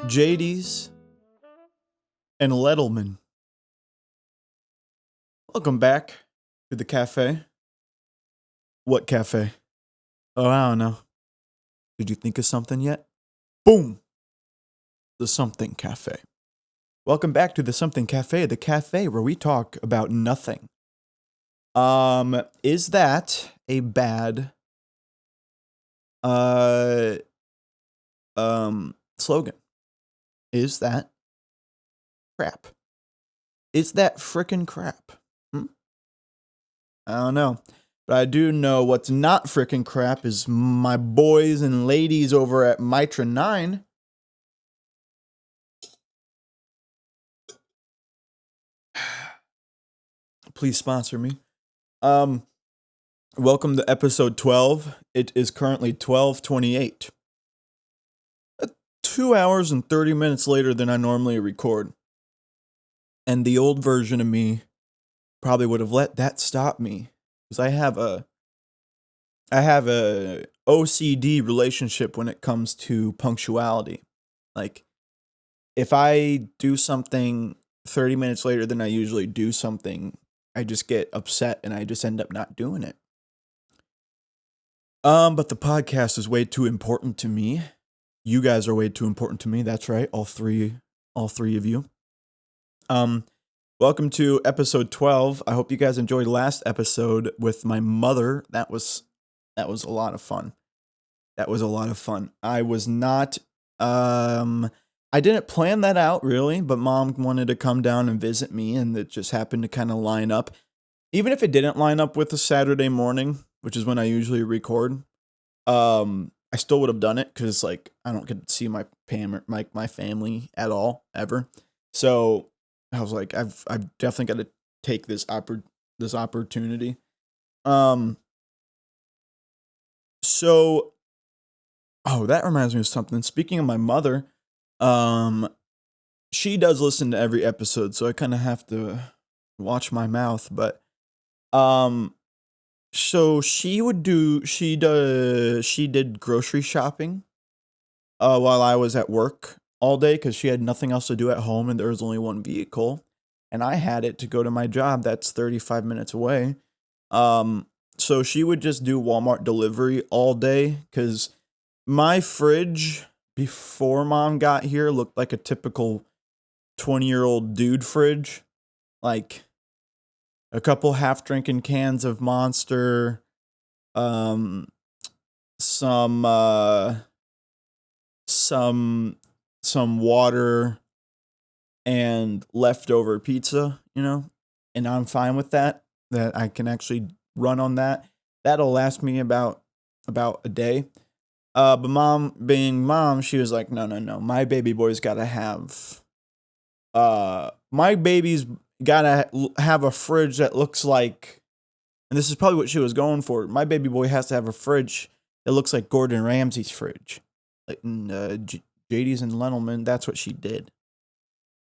JD's and Lettleman. Welcome back to the cafe. What cafe? Oh, I don't know. Did you think of something yet? Boom! The Something Cafe. Welcome back to the Something Cafe, the cafe where we talk about nothing. Is that a bad slogan? Is that crap? Is that frickin' crap? I don't know. But I do know what's not frickin' crap is my boys and ladies over at Mitra 9. Please sponsor me. Welcome to episode 12. It is currently 12:28. 2 hours and 30 minutes later than I normally record. And the old version of me probably would have let that stop me. Because I have a OCD relationship when it comes to punctuality. Like, if I do something 30 minutes later than I usually do something, I just get upset and I just end up not doing it. But the podcast is way too important to me. You guys are way too important to me. That's right. All three of you. Welcome to episode 12. I hope you guys enjoyed last episode with my mother. That was a lot of fun. I was not, I didn't plan that out really, but mom wanted to come down and visit me and it just happened to kind of line up. Even if it didn't line up with a Saturday morning, which is when I usually record, I still would have done it because like I don't get to see my family at all ever. So I was like, I've definitely got to take this opportunity. So, that reminds me of something. Speaking of my mother, she does listen to every episode, so I kind of have to watch my mouth. But, so she did grocery shopping, while I was at work all day because she had nothing else to do at home and there was only one vehicle and I had it to go to my job that's 35 minutes away. So she would just do Walmart delivery all day because my fridge before mom got here looked like a typical 20-year-old dude fridge. Like a couple half-drinking cans of Monster, some water and leftover pizza, and I'm fine with that I can actually run on that. That'll last me about a day. But mom being mom, she was like, no, my baby boy's gotta have, my baby's gotta have a fridge that looks like, and this is probably what she was going for, my baby boy has to have a fridge that looks like Gordon Ramsay's fridge. Like JD's and Lettleman, that's what she did.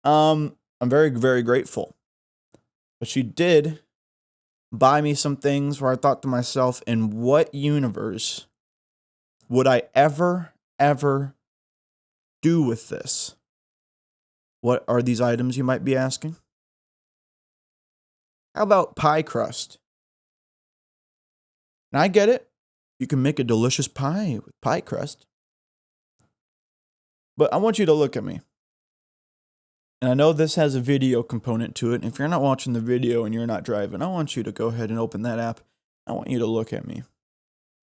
I'm very, very grateful. But she did buy me some things where I thought to myself, in what universe would I ever do with this? What are these items, you might be asking? How about pie crust? And I get it. You can make a delicious pie with pie crust. But I want you to look at me. And I know this has a video component to it. If you're not watching the video and you're not driving, I want you to go ahead and open that app. I want you to look at me.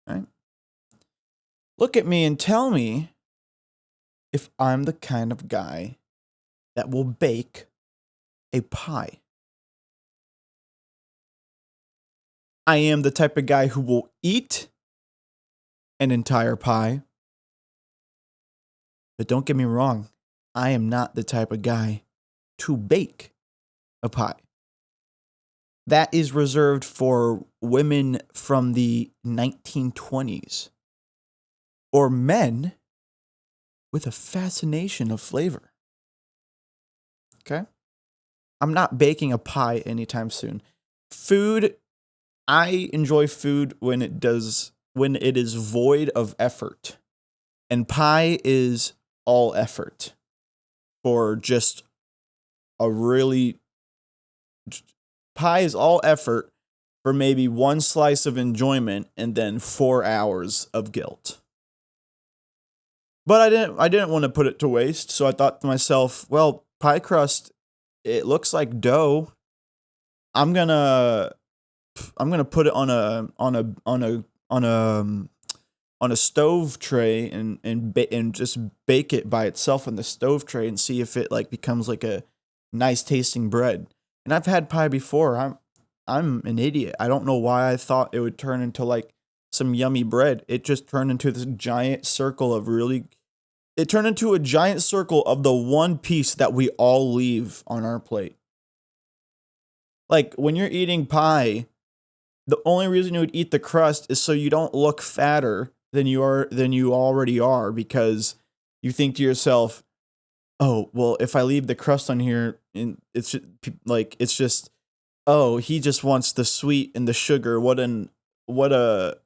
All right? Look at me and tell me if I'm the kind of guy that will bake a pie. I am the type of guy who will eat an entire pie. But don't get me wrong, I am not the type of guy to bake a pie. That is reserved for women from the 1920s or men with a fascination of flavor. Okay? I'm not baking a pie anytime soon. Food, I enjoy food when it is void of effort. And pie is all effort for just a really pie is all effort for maybe one slice of enjoyment and then 4 hours of guilt. But I didn't want to put it to waste, so I thought to myself, well, pie crust, it looks like dough. I'm gonna put it on a stove tray and just bake it by itself on the stove tray and see if it like becomes like a nice tasting bread. And I've had pie before. I'm an idiot. I don't know why I thought it would turn into like some yummy bread. It just turned into this giant circle of it turned into a giant circle of the one piece that we all leave on our plate. Like when you're eating pie, the only reason you would eat the crust is so you don't look fatter than you already are, because you think to yourself, "Oh, well, if I leave the crust on here, and it's just oh, he just wants the sweet and the sugar. What an American.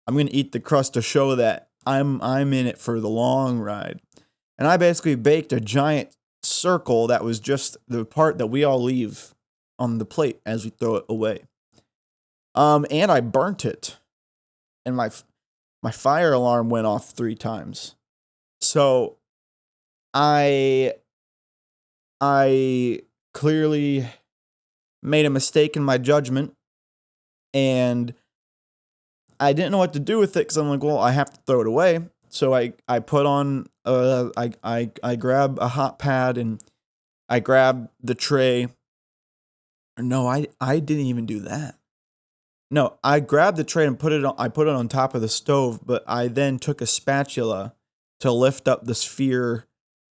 I'm going to eat the crust to show that I'm in it for the long ride." And I basically baked a giant circle that was just the part that we all leave on the plate as we throw it away. And I burnt it, and my fire alarm went off 3 times. So I clearly made a mistake in my judgment, and I didn't know what to do with it because I'm like, well, I have to throw it away. So I put on I grab a hot pad and I grab the tray. No, I didn't even do that. No, I grabbed the tray and I put it on top of the stove, but I then took a spatula to lift up the sphere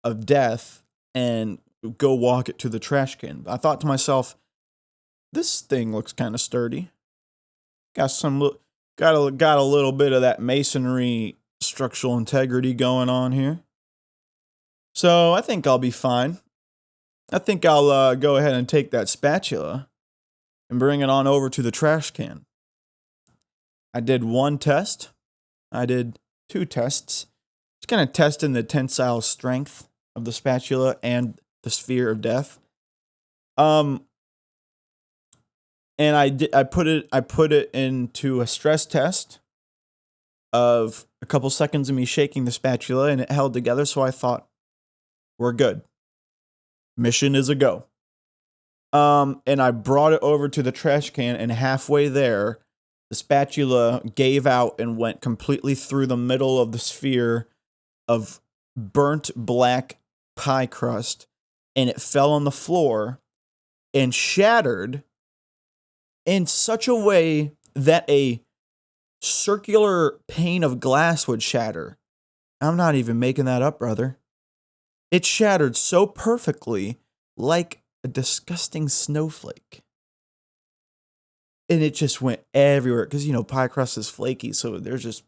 of death and go walk it to the trash can. I thought to myself, this thing looks kind of sturdy. Got a little bit of that masonry structural integrity going on here. So I think I'll be fine. I think I'll go ahead and take that spatula and bring it on over to the trash can. I did 1 test. I did 2 tests. Just kind of testing the tensile strength of the spatula and the sphere of death. And I put it into a stress test of a couple seconds of me shaking the spatula, and it held together, so I thought, we're good. Mission is a go. And I brought it over to the trash can, and halfway there, the spatula gave out and went completely through the middle of the sphere of burnt black pie crust, and it fell on the floor and shattered in such a way that a circular pane of glass would shatter. I'm not even making that up, brother. It shattered so perfectly, like a disgusting snowflake. And it just went everywhere, because, pie crust is flaky, so there's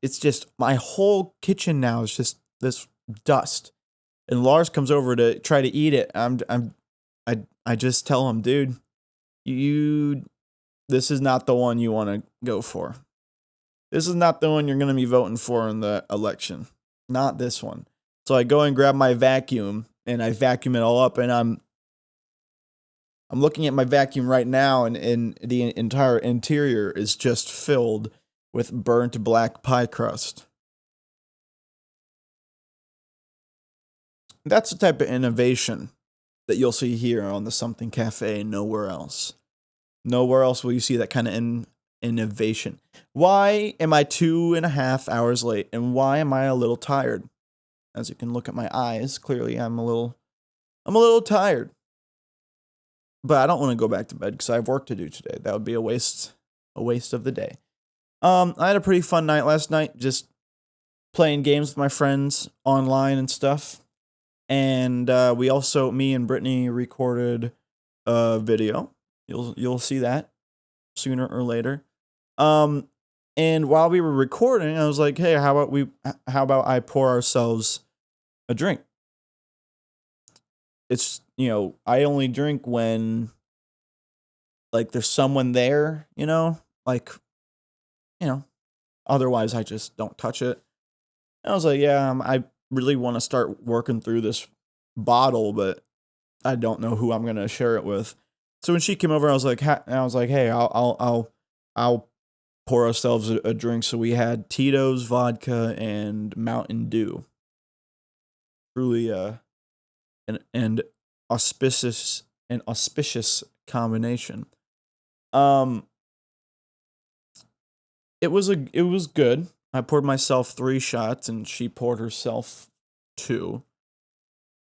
it's just, my whole kitchen now is just this dust. And Lars comes over to try to eat it. I just tell him, dude, this is not the one you want to go for. This is not the one you're going to be voting for in the election. Not this one. So I go and grab my vacuum and I vacuum it all up, and I'm looking at my vacuum right now, and the entire interior is just filled with burnt black pie crust. That's the type of innovation that you'll see here on the Something Cafe and nowhere else. Nowhere else will you see that kind of innovation. Why am I 2.5 hours late, and why am I a little tired? As you can look at my eyes, clearly I'm a little tired. But I don't want to go back to bed because I have work to do today. That would be a waste of the day. I had a pretty fun night last night, just playing games with my friends online and stuff. And me and Brittany recorded a video. You'll see that sooner or later. And while we were recording, I was like, "Hey, how about I pour ourselves a drink?" It's, I only drink when like there's someone there, like, you know, otherwise I just don't touch it. And I was like, "Yeah, I really want to start working through this bottle, but I don't know who I'm going to share it with." So when she came over, I was like, "Hey, I'll pour ourselves a drink." So we had Tito's vodka and Mountain Dew. Truly an auspicious combination. Um it was good. I poured myself 3 shots and she poured herself 2.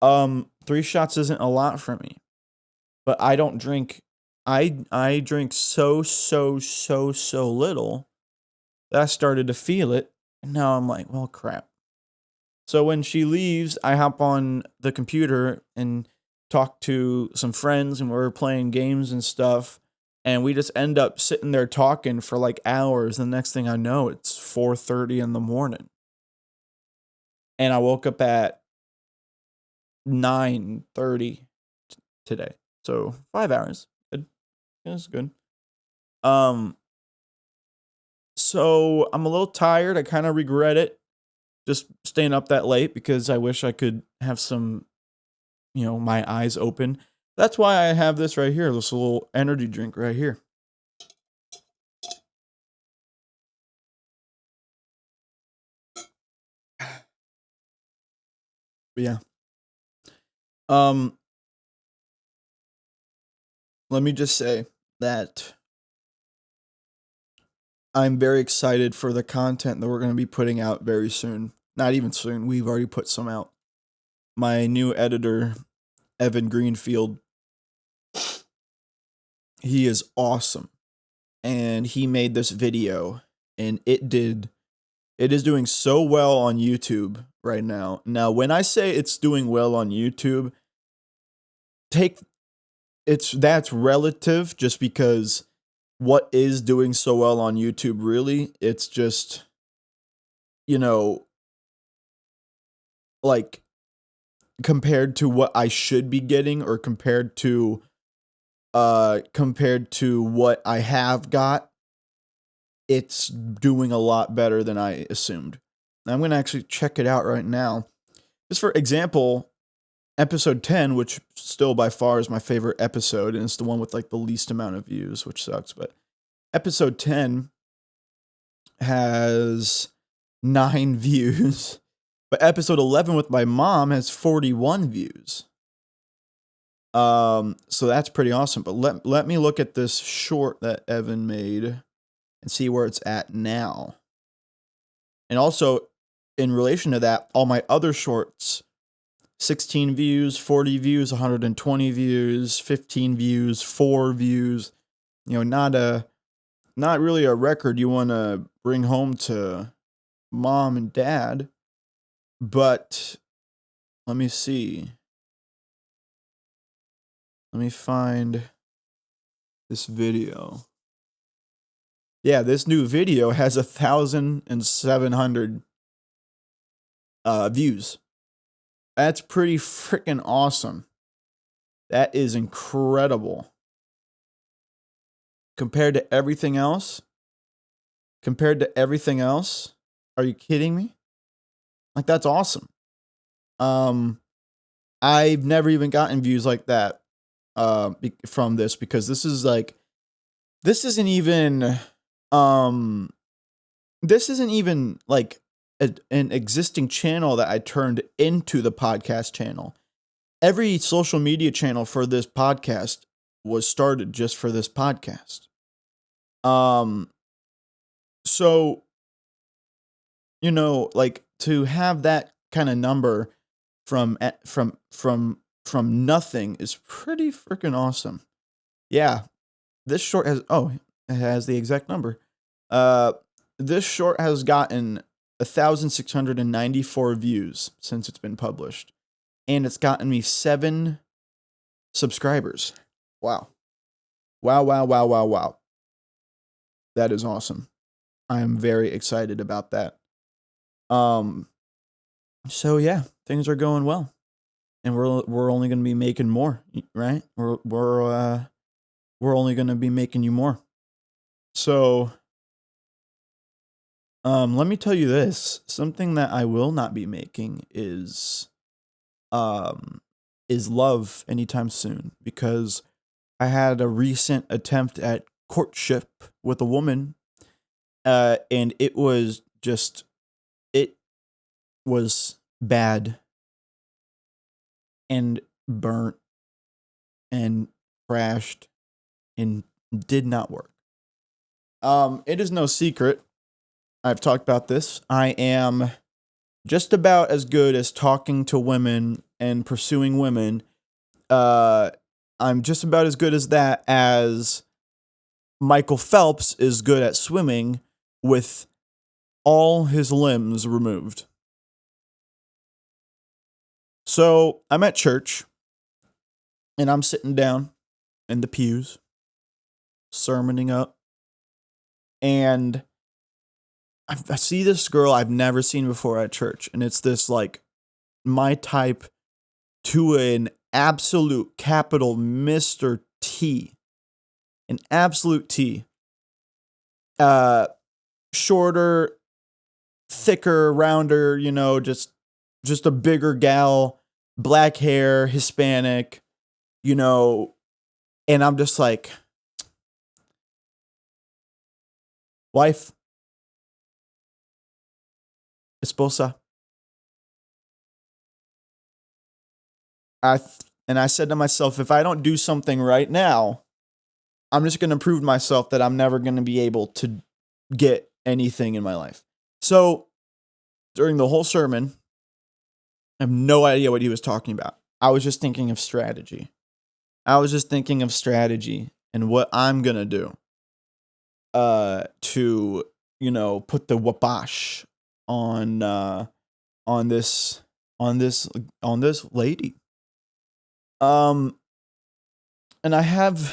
3 shots isn't a lot for me, but I don't drink. I drink so little that I started to feel it. And now I'm like, well, crap. So when she leaves, I hop on the computer and talk to some friends, and we're playing games and stuff. And we just end up sitting there talking for like hours. The next thing I know, it's 4:30 in the morning. And I woke up at 9:30 today. So 5 hours. It was good. So I'm a little tired. I kind of regret it, just staying up that late, because I wish I could have some, my eyes open. That's why I have this right here, this little energy drink right here. But yeah. Let me just say that I'm very excited for the content that we're going to be putting out very soon. Not even soon. We've already put some out. My new editor, Evan Greenfield, he is awesome. And he made this video, and it is doing so well on YouTube right now. Now, when I say it's doing well on YouTube, that's relative, just because what is doing so well on YouTube, really, it's just, like, compared to what I should be getting, or compared to what I have got, it's doing a lot better than I assumed. I'm going to actually check it out right now. Just for example, episode 10, which still by far is my favorite episode, and it's the one with like the least amount of views, which sucks, but episode 10 has 9 views, but episode 11 with my mom has 41 views. So that's pretty awesome. But let me look at this short that Evan made and see where it's at now. And also, in relation to that, all my other shorts, 16 views, 40 views, 120 views, 15 views, 4 views, not really a record you want to bring home to mom and dad. But let me see. Let me find this video. Yeah, this new video has 1,700 views. That's pretty freaking awesome. That is incredible. Compared to everything else? Are you kidding me? Like, that's awesome. I've never even gotten views like that from this, because this isn't even like an existing channel that I turned into the podcast channel. Every social media channel for this podcast was started just for this podcast. So, like, to have that kind of number from nothing is pretty freaking awesome. Yeah, this short has it has the exact number. This short has gotten 1,694 views since it's been published, and it's gotten me 7 subscribers. Wow. That is awesome. I am very excited about that. Um, so yeah, things are going well, and we're only going to be making more, right? We're only going to be making you more. So, let me tell you this: something that I will not be making um is love anytime soon, because I had a recent attempt at courtship with a woman, and it was bad and burnt and crashed and did not work. It is no secret. I've talked about this. I am just about as good as talking to women and pursuing women. Uh, I'm just about as good as that as Michael Phelps is good at swimming with all his limbs removed. So I'm at church and I'm sitting down in the pews, sermoning up, and I see this girl I've never seen before at church, and it's this like my type to an absolute capital Mr. T. An absolute T. Uh Shorter, thicker, rounder, just a bigger gal, black hair, Hispanic, you know, and I'm just like, wife, esposa. And I said to myself, if I don't do something right now, I'm just going to prove to myself that I'm never going to be able to get anything in my life. So during the whole sermon, I have no idea what he was talking about. I was just thinking of strategy. And what I'm going to do to, put the wabash on on this on this lady. Um and I have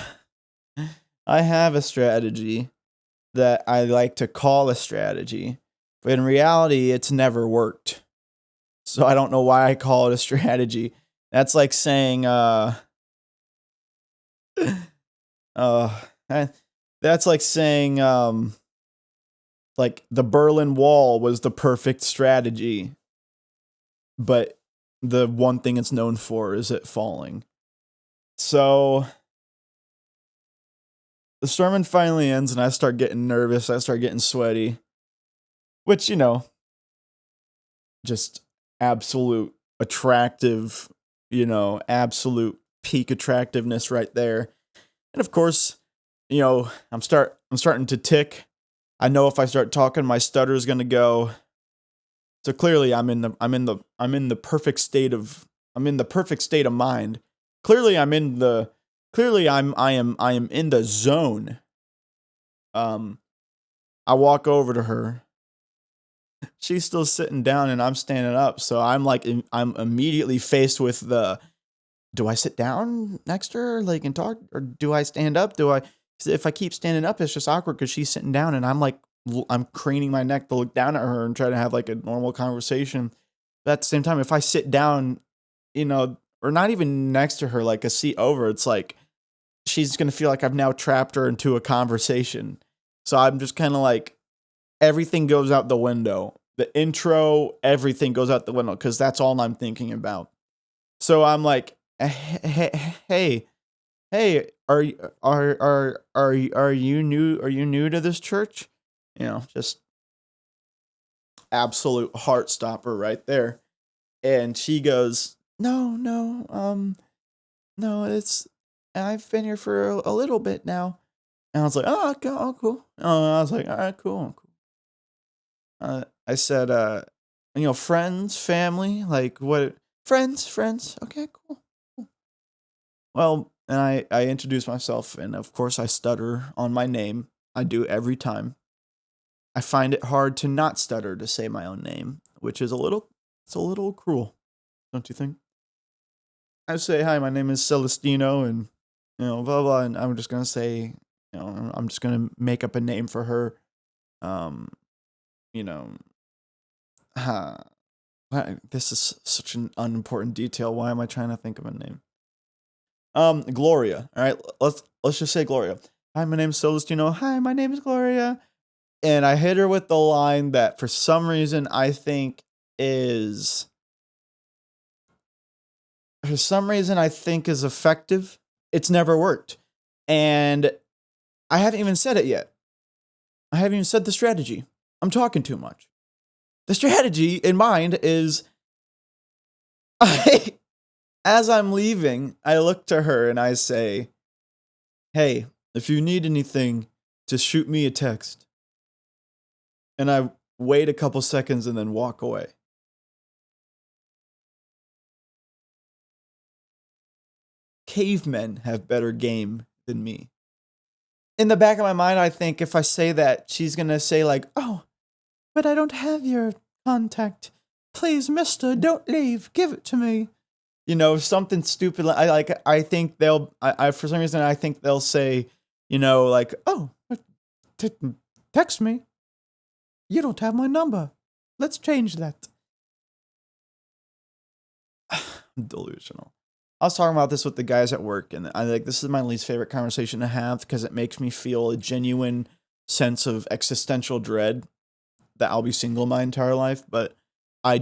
a strategy that I like to call a strategy, but in reality it's never worked. So I don't know why I call it a strategy. That's like saying uh that's like saying like the Berlin Wall was the perfect strategy, but the one thing it's known for is it falling. So the sermon finally ends and I start getting nervous. I start getting sweaty, which, just absolute attractive, absolute peak attractiveness right there. And of course, I'm starting to tick. I know if I start talking, my stutter is going to go. So clearly I'm in the perfect state of mind. Clearly I am in the zone. I walk over to her. She's still sitting down and I'm standing up. So I'm immediately faced with do I sit down next to her like and talk, or do I stand up? If I keep standing up, it's just awkward because she's sitting down and I'm craning my neck to look down at her and try to have like a normal conversation. But at the same time, if I sit down, or not even next to her, like a seat over, it's like she's going to feel like I've now trapped her into a conversation. So I'm just kind of like, everything goes out the window. The intro, everything goes out the window because that's all I'm thinking about. So I'm like, hey, are you new? Are you new to this church? Just absolute heart stopper right there. And she goes, no, I've been here for a little bit now. And I was like, oh, okay, oh, cool. I was like, all right, cool. I said, friends, family, like what? Friends. Okay, cool. Well, and I introduced myself, and of course I stutter on my name. I do every time. I find it hard to not stutter to say my own name, which is it's a little cruel, don't you think? I say, hi, my name is Celestino, and, blah, blah, and I'm just gonna say, I'm just gonna make up a name for her. Um, you know, this is such an unimportant detail. Why am I trying to think of a name? Gloria. All right, let's just say Gloria. Hi, my name's Celestino. Hi, my name is Gloria. And I hit her with the line that for some reason is effective. It's never worked. And I haven't even said it yet. I haven't even said the strategy. I'm talking too much. The strategy in mind is as I'm leaving, I look to her and I say, "Hey, if you need anything, just shoot me a text." And I wait a couple seconds and then walk away. Cavemen have better game than me. In the back of my mind, I think if I say that, she's gonna say like, "Oh, but I don't have your contact. Please, mister, don't leave. Give it to me." You know, something stupid. I think I for some reason, I think they'll say, like, "Oh, text me. You don't have my number. Let's change that." I'm delusional. I was talking about this with the guys at work, and I like this is my least favorite conversation to have because it makes me feel a genuine sense of existential dread that I'll be single my entire life. But I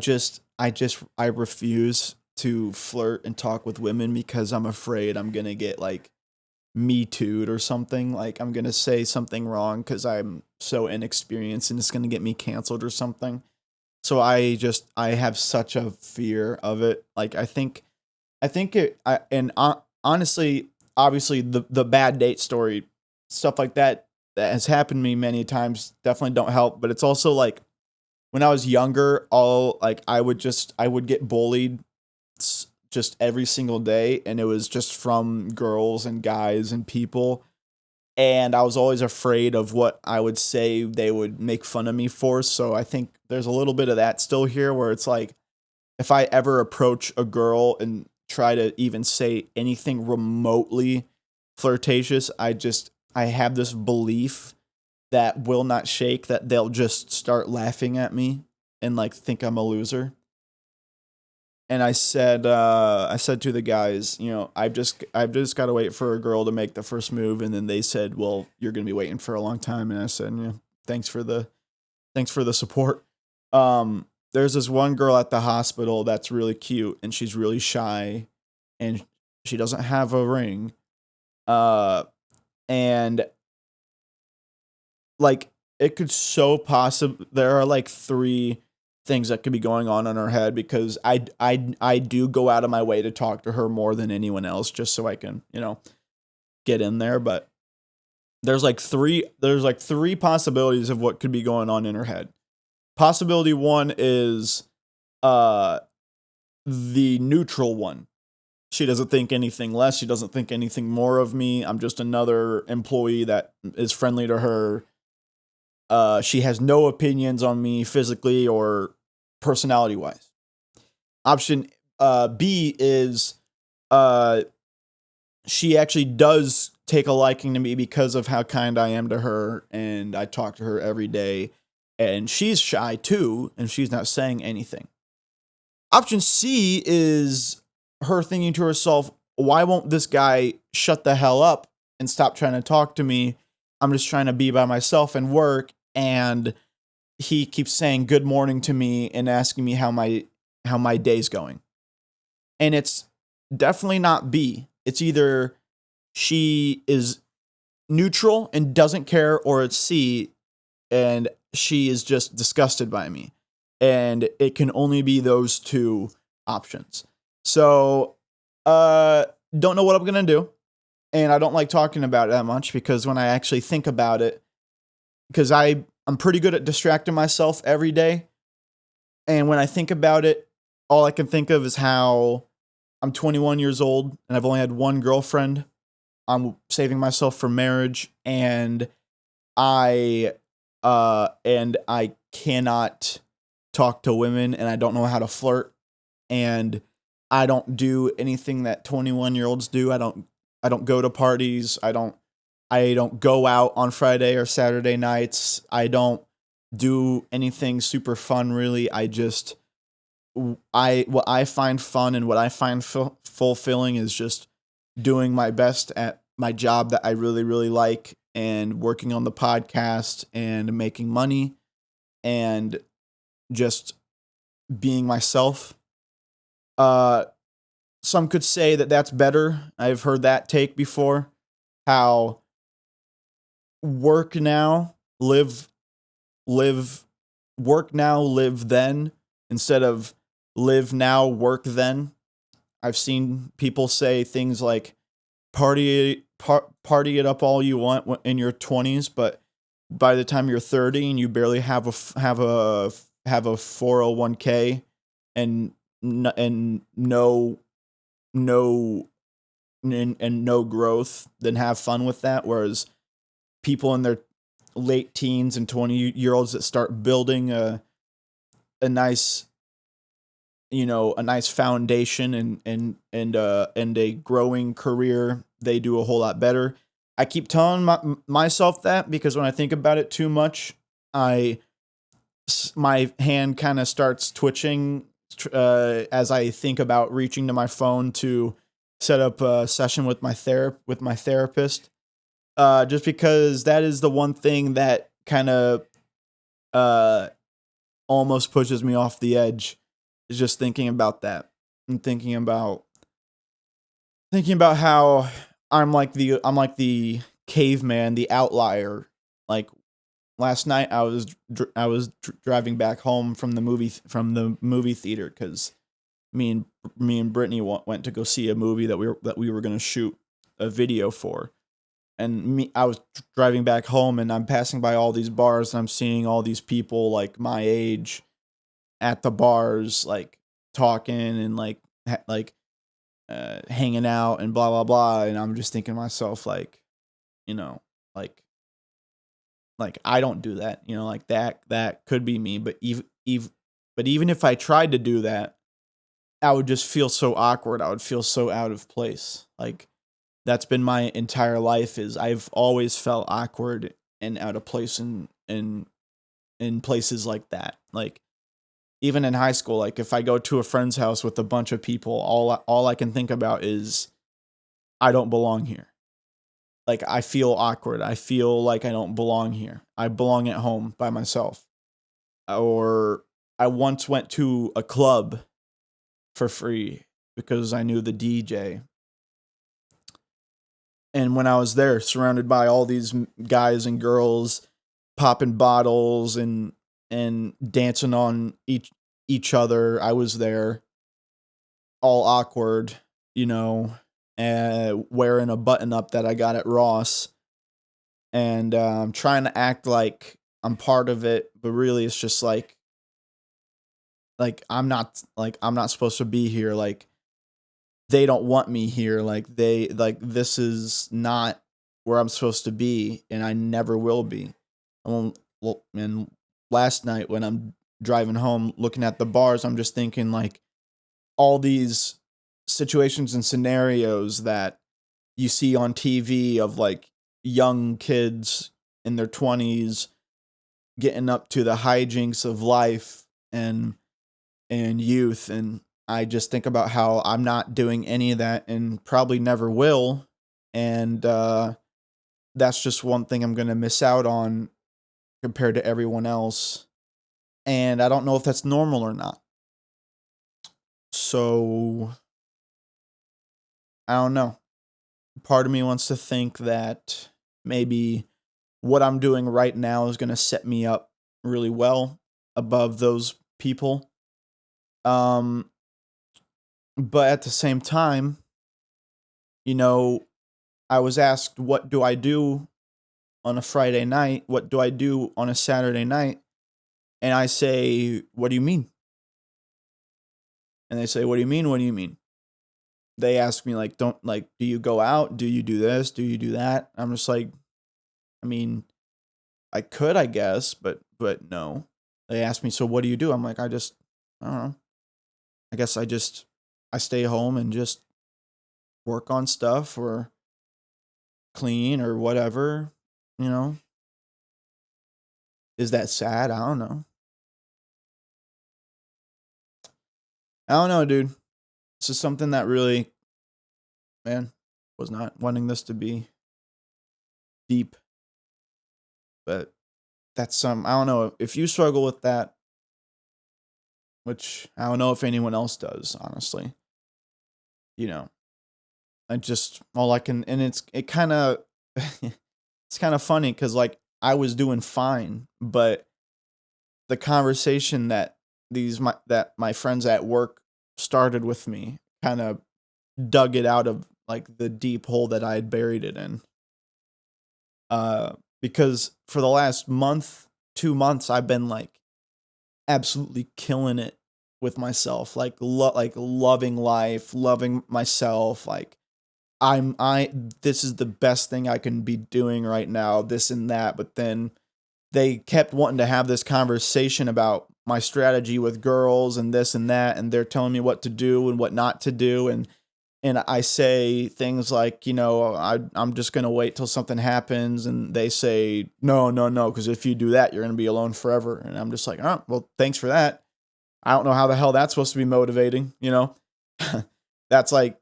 refuse to flirt and talk with women because I'm afraid I'm gonna get like me too'd or something. Like I'm gonna say something wrong because I'm so inexperienced and it's gonna get me canceled or something. So I have such a fear of it. Like I think it I and honestly, obviously the bad date story, stuff like that has happened to me many times definitely don't help, but it's also like when I was younger, all like I would get bullied just every single day and it was just from girls and guys and people and I was always afraid of what I would say they would make fun of me for. So I think there's a little bit of that still here where it's like if I ever approach a girl and try to even say anything remotely flirtatious, I have this belief that will not shake that they'll just start laughing at me and like think I'm a loser. And I said to the guys, I've just got to wait for a girl to make the first move, and then they said, "Well, you're gonna be waiting for a long time." And I said, "Yeah, thanks for the support." There's this one girl at the hospital that's really cute, and she's really shy, and she doesn't have a ring. Uh, and like it could so possibly there are like three things that could be going on in her head because I do go out of my way to talk to her more than anyone else just so I can get in there, but there's like three possibilities of what could be going on in her head. Possibility one is uh the neutral one. She doesn't think anything less, she doesn't think anything more of me. I'm just another employee that is friendly to her. She has no opinions on me physically or personality wise. Option B is uh, she actually does take a liking to me because of how kind I am to her, and I talk to her every day. And she's shy too, and she's not saying anything. Option C is her thinking to herself, why won't this guy shut the hell up and stop trying to talk to me? I'm just trying to be by myself and work. And he keeps saying good morning to me and asking me how my day's going. And it's definitely not B. It's either she is neutral and doesn't care, or it's C and she is just disgusted by me. And it can only be those two options. So, don't know what I'm gonna do. And I don't like talking about it that much because when I actually think about it, because I'm pretty good at distracting myself every day. And when I think about it, all I can think of is how I'm 21 years old and I've only had one girlfriend. I'm saving myself for marriage, and I cannot talk to women, and I don't know how to flirt, and I don't do anything that 21-year-olds do. I don't go to parties. I don't go out on Friday or Saturday nights. I don't do anything super fun really. I what I find fun and what I find fulfilling is just doing my best at my job that I really really like, and working on the podcast and making money, and just being myself. Uh some could say that that's better. I've heard that take before, how work now, live work now, live then, instead of live now, work then. I've seen people say things like party it up all you want in your 20s, but by the time you're 30 and you barely have a 401k and and no and no growth, then have fun with that. Whereas people in their late teens and 20-year olds that start building a nice, a nice foundation, and a growing career, they do a whole lot better. I keep telling myself that, because when I think about it too much, I my hand kind of starts twitching as I think about reaching to my phone to set up a session with my therapist. Just because that is the one thing that kind of uh almost pushes me off the edge, is just thinking about that, and thinking about how I'm like the caveman, the outlier. Like last night, I was driving back home from the movie theater, because me and Brittany went to go see a movie that we were gonna shoot a video for. And I was driving back home, and I'm passing by all these bars, and I'm seeing all these people like my age at the bars, like talking and hanging out and blah blah blah. And I'm just thinking to myself, like, you know like I don't do that, like that could be me. But even if I tried to do that, I would just feel so awkward. I would feel so out of place. Like, that's been my entire life, is I've always felt awkward and out of place in places like that. Like, even in high school, like if I go to a friend's house with a bunch of people, all I can think about is, I don't belong here. Like, I feel awkward. I feel like I don't belong here. I belong at home by myself. Or I once went to a club for free because I knew the DJ. And when I was there, surrounded by all these guys and girls popping bottles and dancing on each other, I was there, all awkward, wearing a button up that I got at Ross, and trying to act like I'm part of it, but really it's just I'm not supposed to be here. Like, they don't want me here. This is not where I'm supposed to be, and I never will be. And last night when I'm driving home, looking at the bars, I'm just thinking, like, all these situations and scenarios that you see on TV of, like, young kids in their 20s getting up to the hijinks of life and youth. And I just think about how I'm not doing any of that, and probably never will. And that's just one thing I'm going to miss out on compared to everyone else. And I don't know if that's normal or not. So I don't know. Part of me wants to think that maybe what I'm doing right now is going to set me up really well above those people. Um, but at the same time, you know, I was asked, what do I do on a Friday night? What do I do on a Saturday night? And I say, what do you mean? And they say, what do you mean? What do you mean? They ask me, like, do you go out? Do you do this? Do you do that? I'm just like, I mean, I could, I guess, but no. They ask me, so what do you do? I'm like, I don't know. I guess I stay home and just work on stuff, or clean, or whatever, you know? Is that sad? I don't know. I don't know, dude. This is something that really, man, was not wanting this to be deep, but that's some, I don't know if you struggle with that, which I don't know if anyone else does, honestly. You know, I just, all I can, and it kind of, it's kind of funny because like I was doing fine, but the conversation that that my friends at work started with me kind of dug it out of like the deep hole that I had buried it in. Because for the last month, 2 months, I've been like absolutely killing it with myself, like like loving life, loving myself, like I this is the best thing I can be doing right now, this and that. But then they kept wanting to have this conversation about my strategy with girls and this and that, and they're telling me what to do and what not to do, and I say things like, I'm just gonna wait till something happens, and they say, no, no, no, because if you do that, you're gonna be alone forever. And I'm just like, oh, well, thanks for that. I don't know how the hell that's supposed to be motivating, That's like,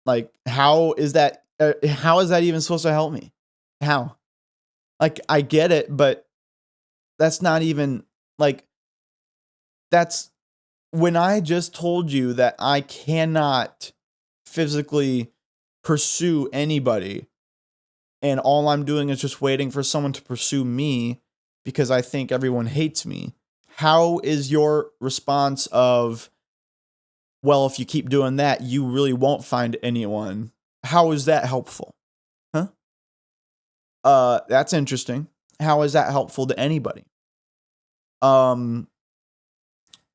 like how is that even supposed to help me? How? Like I get it, but that's not even like that's when I just told you that I cannot physically pursue anybody and all I'm doing is just waiting for someone to pursue me because I think everyone hates me. How is your response of, well, if you keep doing that, you really won't find anyone? How is that helpful? Huh? That's interesting. How is that helpful to anybody? Um,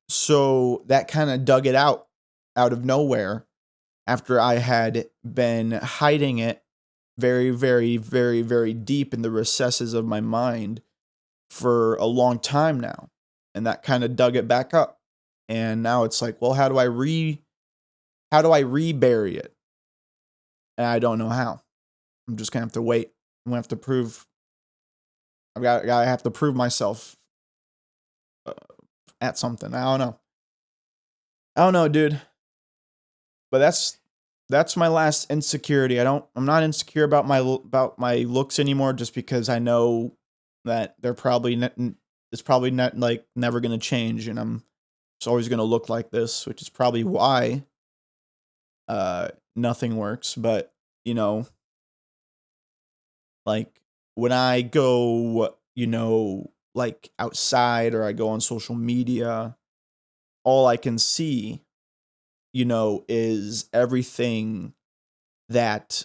so that kind of dug it out of nowhere after I had been hiding it very, very, very, very deep in the recesses of my mind for a long time now. And that kind of dug it back up. And now it's like, well, how do I rebury it? And I don't know how. I'm just gonna have to wait. I'm gonna have to prove. I have to prove myself uh, at something. I don't know. I don't know, dude. But that's my last insecurity. I'm not insecure about my looks anymore just because I know that they're probably it's probably not like never going to change and I'm just always going to look like this, which is probably why nothing works, but you know, like when I go, like outside or I go on social media, all I can see, is everything that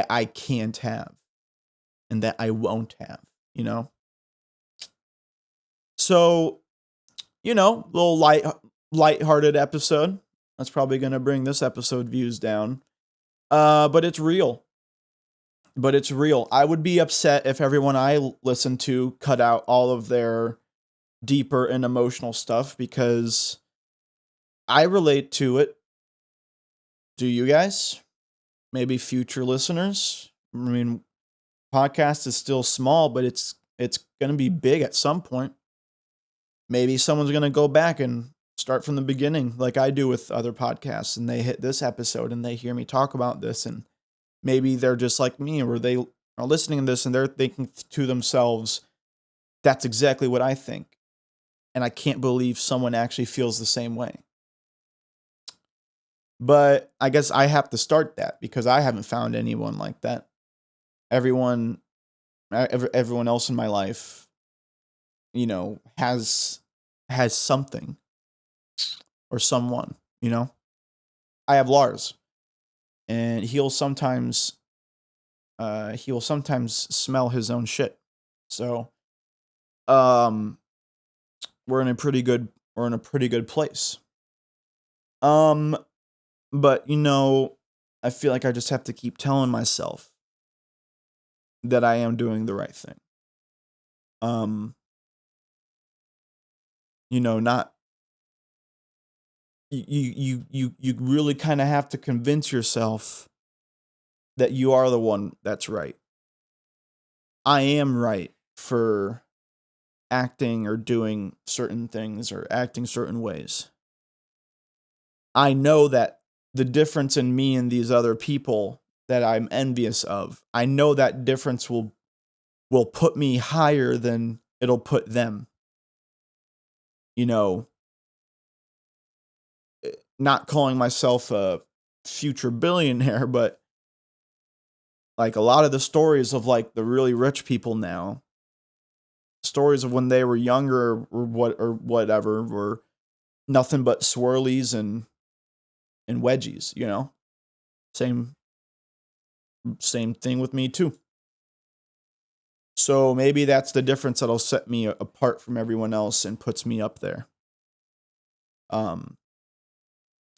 I can't have and that I won't have, you know? So, little light-hearted episode. That's probably going to bring this episode views down. But it's real. But it's real. I would be upset if everyone I listen to cut out all of their deeper and emotional stuff because I relate to it. Do you guys? Maybe future listeners? I mean, podcast is still small, but it's going to be big at some point. Maybe someone's going to go back and start from the beginning like I do with other podcasts and they hit this episode and they hear me talk about this and maybe they're just like me or they are listening to this and they're thinking to themselves, that's exactly what I think. And I can't believe someone actually feels the same way. But I guess I have to start that because I haven't found anyone like that. Everyone else in my life, has something or someone, I have Lars and he will sometimes smell his own shit. So um we're in a pretty good place. Um but I feel like I just have to keep telling myself that I am doing the right thing. Um not you really kind of have to convince yourself that you are the one that's right. I am right for acting or doing certain things or acting certain ways. I know that the difference in me and these other people that I'm envious of, I know that difference will put me higher than it'll put them. You know, not calling myself a future billionaire, but like a lot of the stories of like the really rich people now, stories of when they were younger or whatever were nothing but swirlies and wedgies, you know? Same thing with me too. So maybe that's the difference that'll set me apart from everyone else and puts me up there. Um,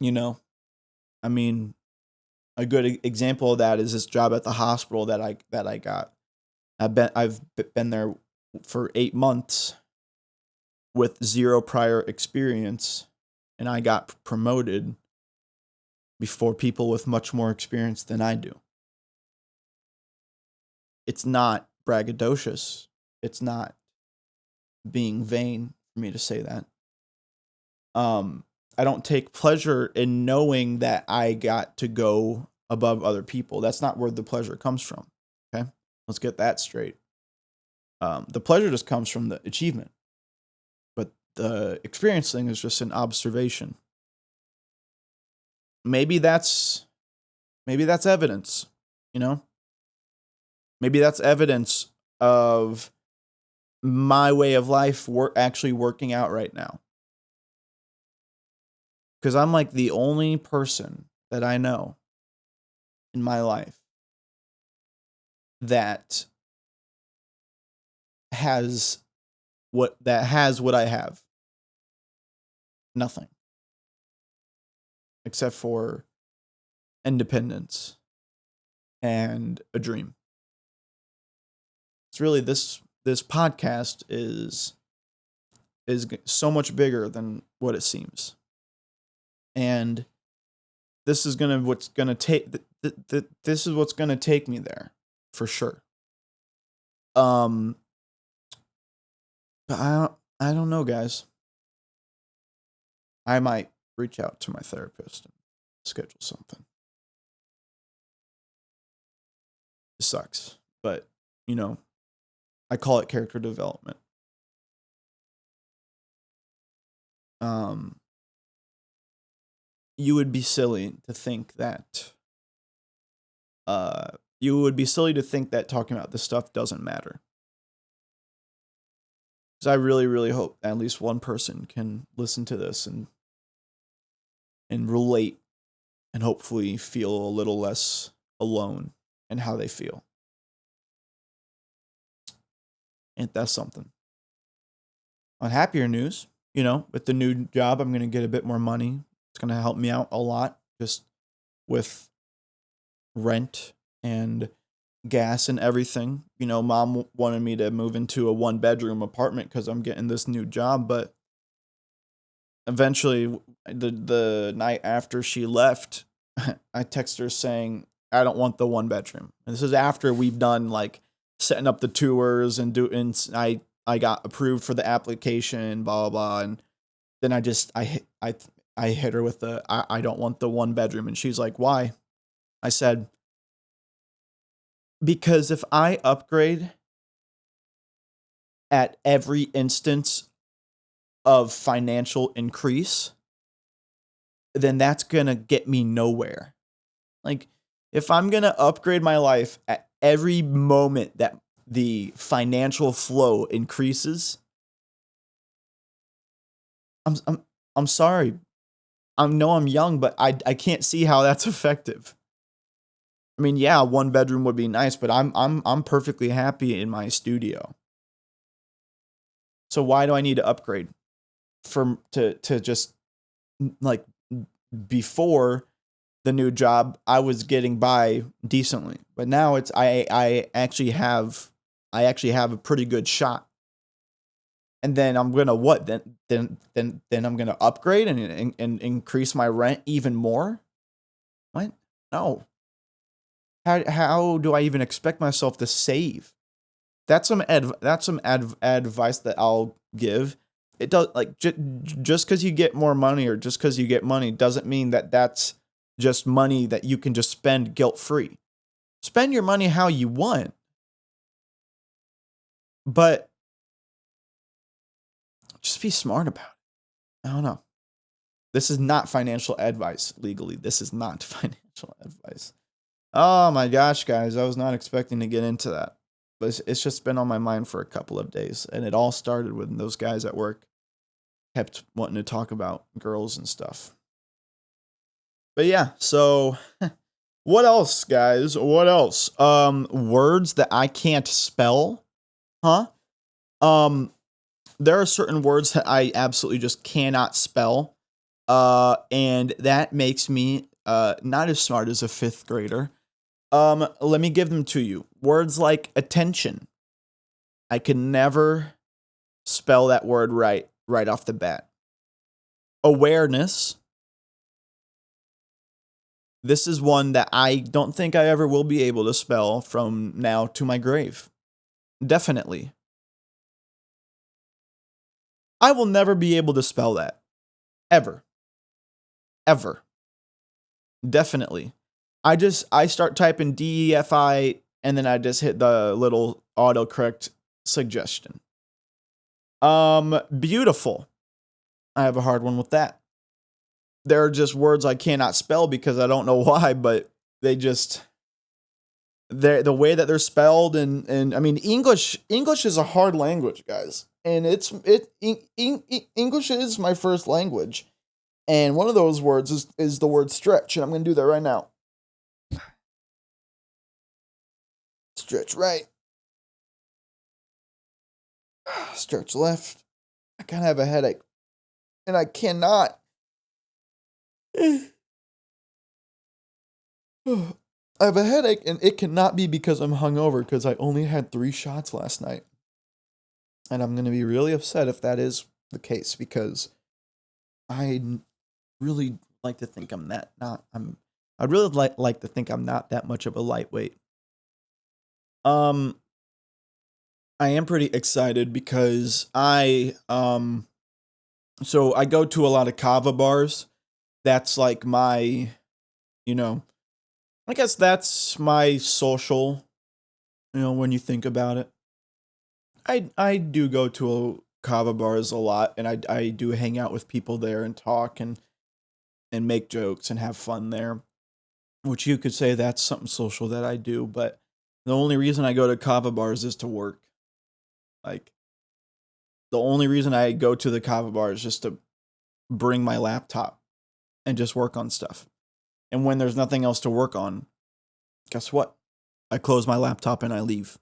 you know, I mean, a good example of that is this job at the hospital that I got. I've been there for 8 months with zero prior experience, and I got promoted before people with much more experience than I do. It's not braggadocious. It's not being vain for me to say that. I don't take pleasure in knowing that I got to go above other people. That's not where the pleasure comes from. Okay, let's get that straight. The pleasure just comes from the achievement, but the experience thing is just an observation. Maybe that's evidence, you know? Maybe that's evidence of my way of life actually working out right now. Because I'm like the only person that I know in my life that has what I have. Nothing. Except for independence and a dream. It's really this podcast is so much bigger than what it seems. And this is what's gonna take this is what's gonna take me there for sure. But I don't know, guys. I might reach out to my therapist and schedule something. It sucks, but you know, I call it character development. You would be silly to think that talking about this stuff doesn't matter. Because I really, really hope at least one person can listen to this and relate and hopefully feel a little less alone in how they feel. Ain't that something? On happier news, you know, with the new job, I'm going to get a bit more money. It's going to help me out a lot just with rent and gas and everything. You know, mom wanted me to move into a 1-bedroom apartment because I'm getting this new job, but eventually the night after she left, I texted her saying, I don't want the 1-bedroom. And this is after we've done like setting up the tours and I got approved for the application, blah, blah, blah. And then I hit her with I don't want the 1-bedroom. And she's like, why? I said, because if I upgrade at every instance of financial increase, then that's going to get me nowhere. Like, if I'm going to upgrade my life at every moment that the financial flow increases, I'm sorry. I know I'm young, but I can't see how that's effective. I mean, yeah, 1-bedroom would be nice, but I'm perfectly happy in my studio. So why do I need to upgrade to just like before the new job I was getting by decently, but now it's I actually have a pretty good shot. And then I'm gonna what? Then I'm gonna upgrade and increase my rent even more. What? No. How do I even expect myself to save? Advice that I'll give. It does, like, just because you get more money, or just because you get money, doesn't mean that that's just money that you can just spend guilt free. Spend your money how you want, but just be smart about it. I don't know. This is not financial advice legally. This is not financial advice. Oh my gosh, guys, I was not expecting to get into that. But it's just been on my mind for a couple of days. And it all started when those guys at work kept wanting to talk about girls and stuff. But yeah, so what else, guys? What else? Words that I can't spell. Huh? There are certain words that I absolutely just cannot spell. And that makes me not as smart as a 5th grader. Let me give them to you. Words like attention. I can never spell that word right off the bat. Awareness. This is one that I don't think I ever will be able to spell from now to my grave. Definitely. I will never be able to spell that. Ever. Ever. Definitely. I start typing DEFI, and then I just hit the little autocorrect suggestion. Beautiful. I have a hard one with that. There are just words I cannot spell because I don't know why, but the way that they're spelled, and I mean, English is a hard language, guys. And English is my first language. And one of those words is the word stretch, and I'm going to do that right now. Stretch right. Stretch left. I kind of have a headache. And I cannot. I have a headache, and it cannot be because I'm hungover, because I only had 3 shots last night. And I'm going to be really upset if that is the case, because I really like to think I'd really like to think I'm not that much of a lightweight. I am pretty excited because so I go to a lot of kava bars. That's like my, I guess that's my social, when you think about it. I do go to kava bars a lot, and I do hang out with people there and talk and make jokes and have fun there, which you could say that's something social that I do, but the only reason I go to kava bars is to work. Like, the only reason I go to the kava bar is just to bring my laptop and just work on stuff. And when there's nothing else to work on, guess what? I close my laptop and I leave.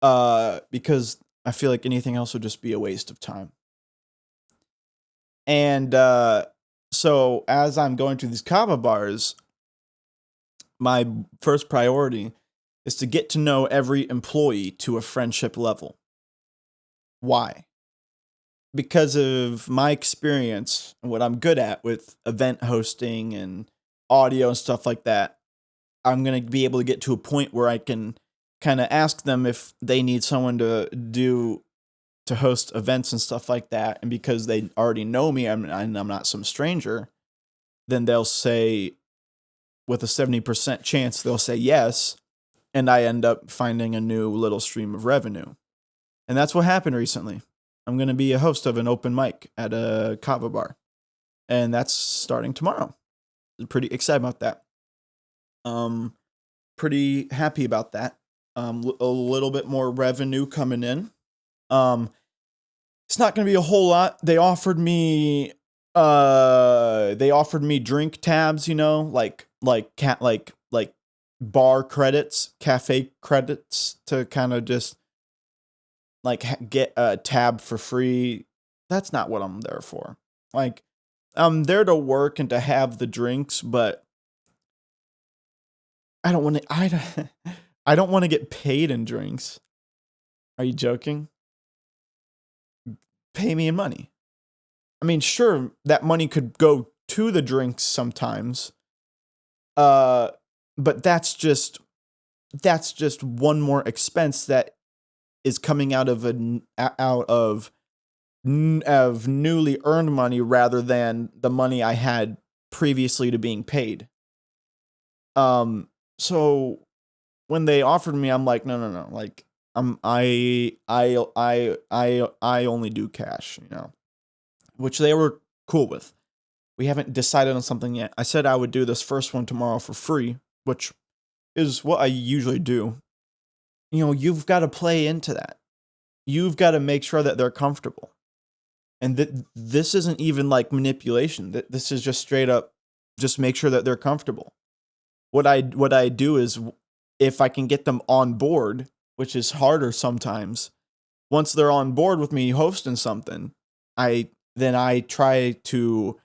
Because I feel like anything else would just be a waste of time. And so as I'm going to these kava bars, my first priority is to get to know every employee to a friendship level. Why? Because of my experience and what I'm good at with event hosting and audio and stuff like that, I'm going to be able to get to a point where I can kind of ask them if they need someone to host events and stuff like that. And because they already know me, I'm not some stranger, then they'll say, with a 70% chance, they'll say yes. And I end up finding a new little stream of revenue. And that's what happened recently. I'm going to be a host of an open mic at a kava bar. And that's starting tomorrow. I'm pretty excited about that. Pretty happy about that. A little bit more revenue coming in. It's not going to be a whole lot. They offered me drink tabs, like bar credits, cafe credits, to kind of just like get a tab for free. That's not what I'm there for. Like, I'm there to work and to have the drinks, but I don't want to. I don't want to get paid in drinks. Are you joking? Pay me in money. I mean, sure, that money could go to the drinks sometimes. But that's just that's just one more expense that is coming out of of newly earned money rather than the money I had previously to being paid. So when they offered me, I'm like, no. Like, I only do cash, which they were cool with. We haven't decided on something yet. I said I would do this first one tomorrow for free, which is what I usually do. You've got to play into that. You've got to make sure that they're comfortable. And this isn't even like manipulation. This is just straight up, just make sure that they're comfortable. What I do is, if I can get them on board, which is harder sometimes, once they're on board with me hosting something, I try to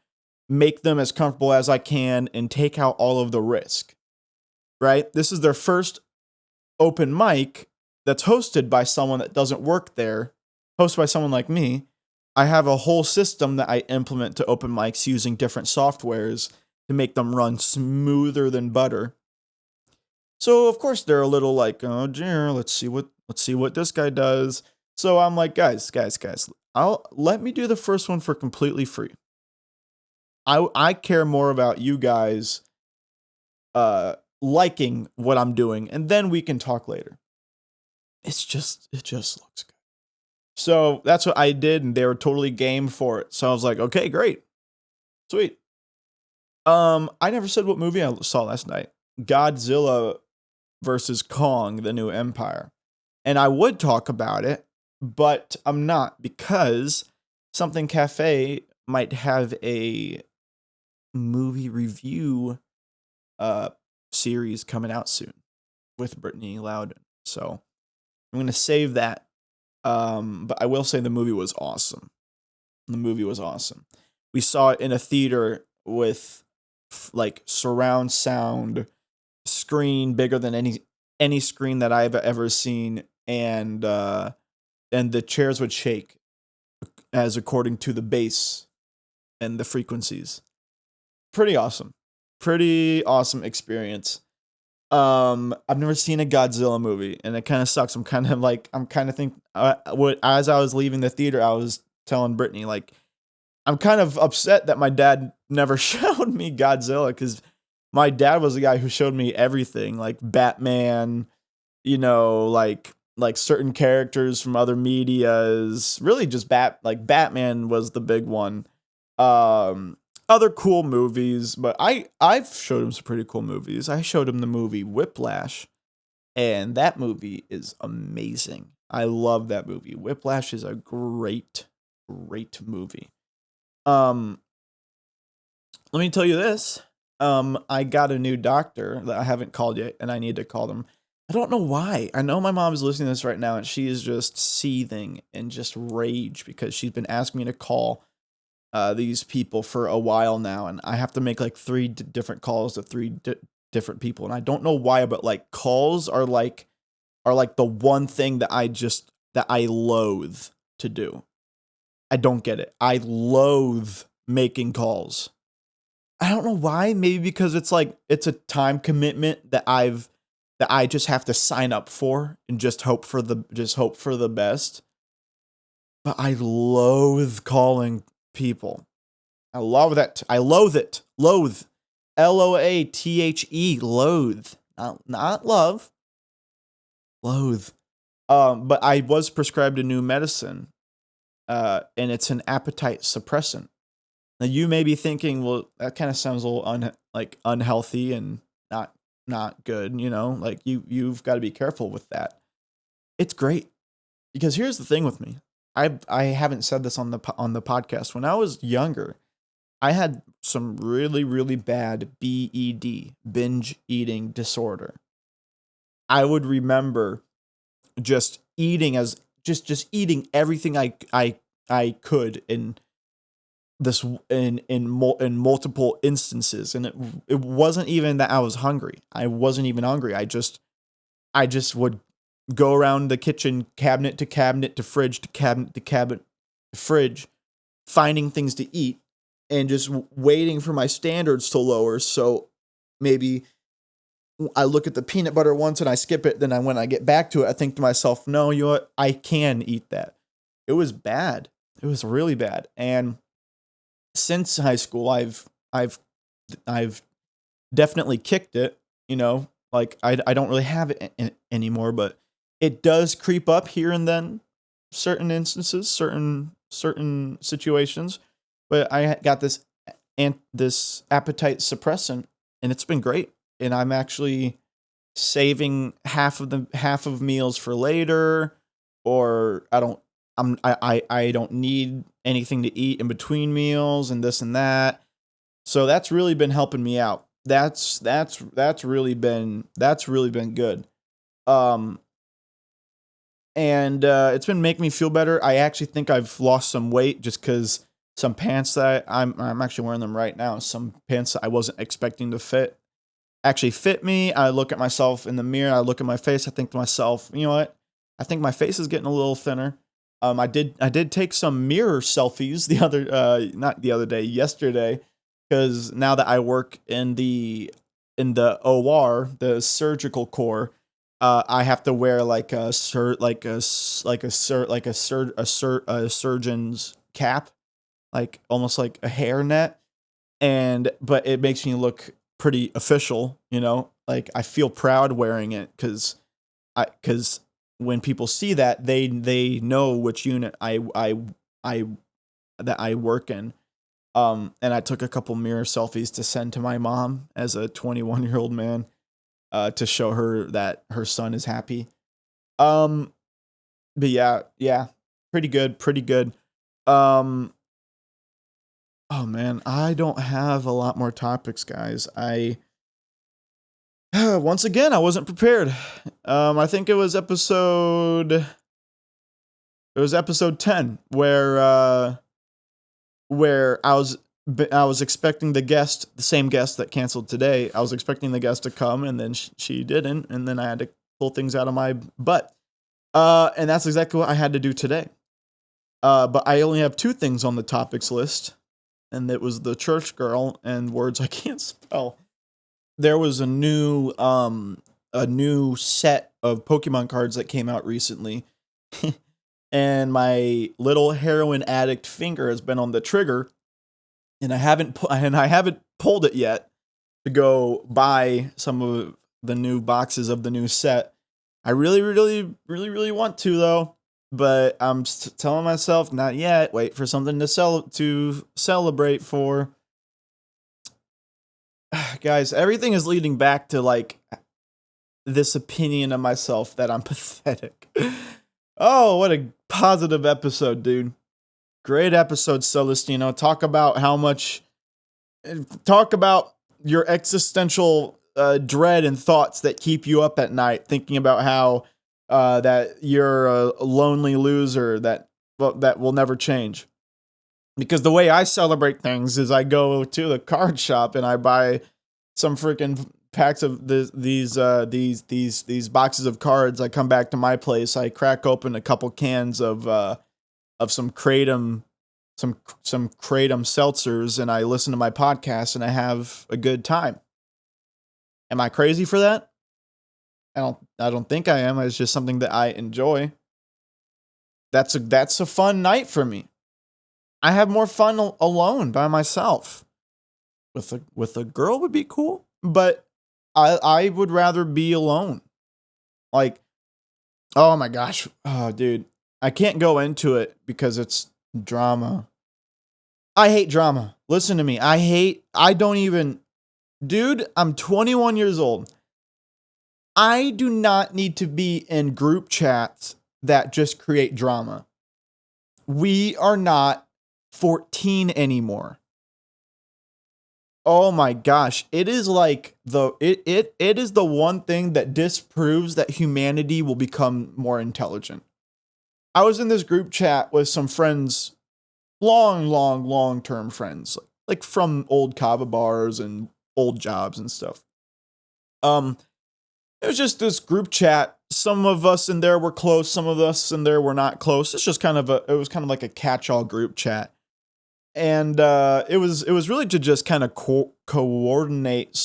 make them as comfortable as I can and take out all of the risk. Right? This is their first open mic that's hosted by someone that doesn't work there, hosted by someone like me. I have a whole system that I implement to open mics using different softwares to make them run smoother than butter. So of course they're a little like, oh dear, let's see what this guy does. So I'm like, guys, let me do the first one for completely free. I care more about you guys liking what I'm doing, and then we can talk later. It just looks good. So that's what I did, and they were totally game for it. So I was like, okay, great. Sweet. I never said what movie I saw last night. Godzilla versus Kong, The New Empire. And I would talk about it, but I'm not, because Something Cafe might have a movie review series coming out soon with Brittany Loudon. So I'm going to save that. But I will say the movie was awesome. We saw it in a theater with like surround sound screen bigger than any screen that I've ever seen, and the chairs would shake as according to the bass and the frequencies. Pretty awesome experience. I've never seen a Godzilla movie, and it kind of sucks. I'm kind of think as I was leaving the theater, I was telling Brittany, like, I'm kind of upset that my dad never showed me Godzilla, because my dad was the guy who showed me everything, like Batman, like certain characters from other medias. Really, just Batman was the big one. Other cool movies, but I've showed him some pretty cool movies. I showed him the movie Whiplash, and that movie is amazing. I love that movie. Whiplash is a great movie. Let me tell you this. I got a new doctor that I haven't called yet, and I need to call them. I don't know why. I know my mom's listening to this right now, and she is just seething in just rage because she's been asking me to call these people for a while now, and I have to make like 3 different calls to 3 different people, and I don't know why, but like calls are like the one thing that I loathe to do. I don't get it. I loathe making calls. I don't know why. Maybe because it's a time commitment that I just have to sign up for and just hope for the best. But I loathe calling people. I love that. I loathe it. Loathe. LOATHE. Loathe. Not love. Loathe. But I was prescribed a new medicine. And it's an appetite suppressant. Now you may be thinking, well, that kind of sounds a little unhealthy and not good, like you've got to be careful with that. It's great, because here's the thing with me. I haven't said this on the podcast. When I was younger, I had some really, really bad BED, binge eating disorder. I would remember just eating just eating everything I could in multiple instances, and it wasn't even that I was hungry. I wasn't even hungry. I just would go around the kitchen, cabinet to cabinet to fridge to cabinet to cabinet to fridge, finding things to eat and just waiting for my standards to lower, so maybe I look at the peanut butter once and I skip it. Then when I get back to it, I think to myself, no, you know what? I can eat that. It was bad. It was really bad. And since high school, I've I've definitely kicked it. You know, like I don't really have it anymore, but it does creep up here and then, certain instances, certain situations. But I got this appetite suppressant, and it's been great. And I'm actually saving half of meals for later, or I don't need anything to eat in between meals and this and that. So that's really been helping me out. That's really been good. Um and it's been making me feel better. I actually think I've lost some weight just cuz some pants that I'm actually wearing them right now. Some pants that I wasn't expecting to fit actually fit me. I look at myself in the mirror, I look at my face, I think to myself, you know what? I think my face is getting a little thinner. I did take some mirror selfies the other not the other day, yesterday, because now that I work in the OR, the surgical core, I have to wear like a sur like a s- like a sur like a surgeon's cap, like almost like a hairnet, and but it makes me look pretty official, you know? Like I feel proud wearing it cuz when people see that, they know which unit I that I work in. And I took a couple mirror selfies to send to my mom as a 21-year-old man, to show her that her son is happy. Um, but yeah, yeah, pretty good, pretty good. Um, oh man, I don't have a lot more topics, guys. I once again I wasn't prepared. I think it was episode 10 where I was expecting the same guest that canceled today. I was expecting the guest to come, and then she didn't, and then I had to pull things out of my butt. And that's exactly what I had to do today. But I only have two things on the topics list, and it was the church girl and words I can't spell. There was a new set of Pokemon cards that came out recently, and my little heroin addict finger has been on the trigger, and I haven't pulled it yet to go buy some of the new boxes of the new set. I really, really, really, really want to though, but I'm telling myself not yet. Wait for something to celebrate for. Guys, everything is leading back to like this opinion of myself that I'm pathetic. Oh, what a positive episode, dude. Great episode, Celestino. Talk about your existential dread and thoughts that keep you up at night, thinking about how that you're a lonely loser that will never change. Because the way I celebrate things is I go to the card shop and I buy some freaking packs of these boxes of cards. I come back to my place. I crack open a couple cans of some kratom seltzers, and I listen to my podcast and I have a good time. Am I crazy for that? I don't think I am. It's just something that I enjoy. That's a fun night for me. I have more fun alone by myself. With a girl would be cool, but I would rather be alone. Like, oh my gosh, oh dude, I can't go into it because it's drama. I hate drama. Listen to me. I don't even, dude, I'm 21 years old. I do not need to be in group chats that just create drama. We are not 14 anymore. Oh my gosh, it is like it is the one thing that disproves that humanity will become more intelligent. I was in this group chat with some friends, long term friends, like from old kava bars and old jobs and stuff. Um, it was just this group chat. Some of us in there were close, some of us in there were not close. It was kind of like a catch-all group chat. And it was really to just kind of coordinate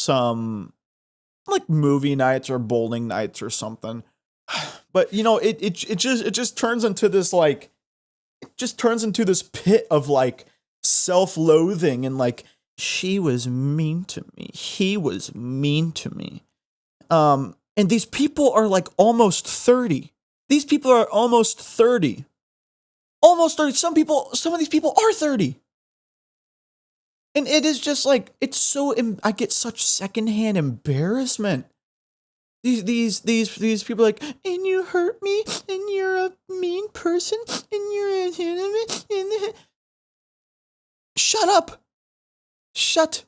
like movie nights or bowling nights or something. But it just turns into this like it just turns into this pit of like self-loathing and like she was mean to me. He was mean to me. And these people are like almost 30. These people are almost 30. Almost 30. Some of these people are 30. And it is just like I get such secondhand embarrassment. These people are like, and you hurt me, and you're a mean person, and you're a shut up. Shut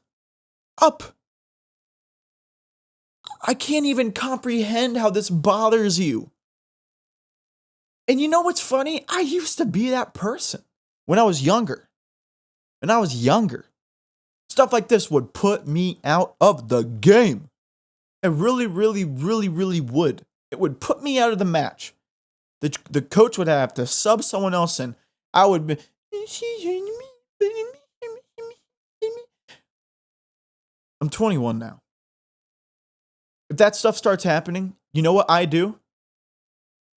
up. I can't even comprehend how this bothers you. And you know what's funny? I used to be that person when I was younger. Stuff like this would put me out of the game. It really, really, really, really would. It would put me out of the match. The coach would have to sub someone else in. I would be. I'm 21 now. If that stuff starts happening, you know what I do?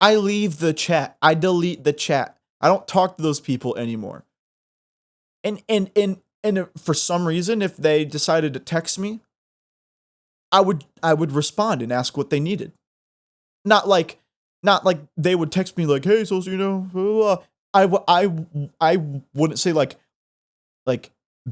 I leave the chat. I delete the chat. I don't talk to those people anymore. And for some reason, if they decided to text me, I would respond and ask what they needed. Not like they would text me like, "Hey, so you know," blah, blah. I wouldn't say like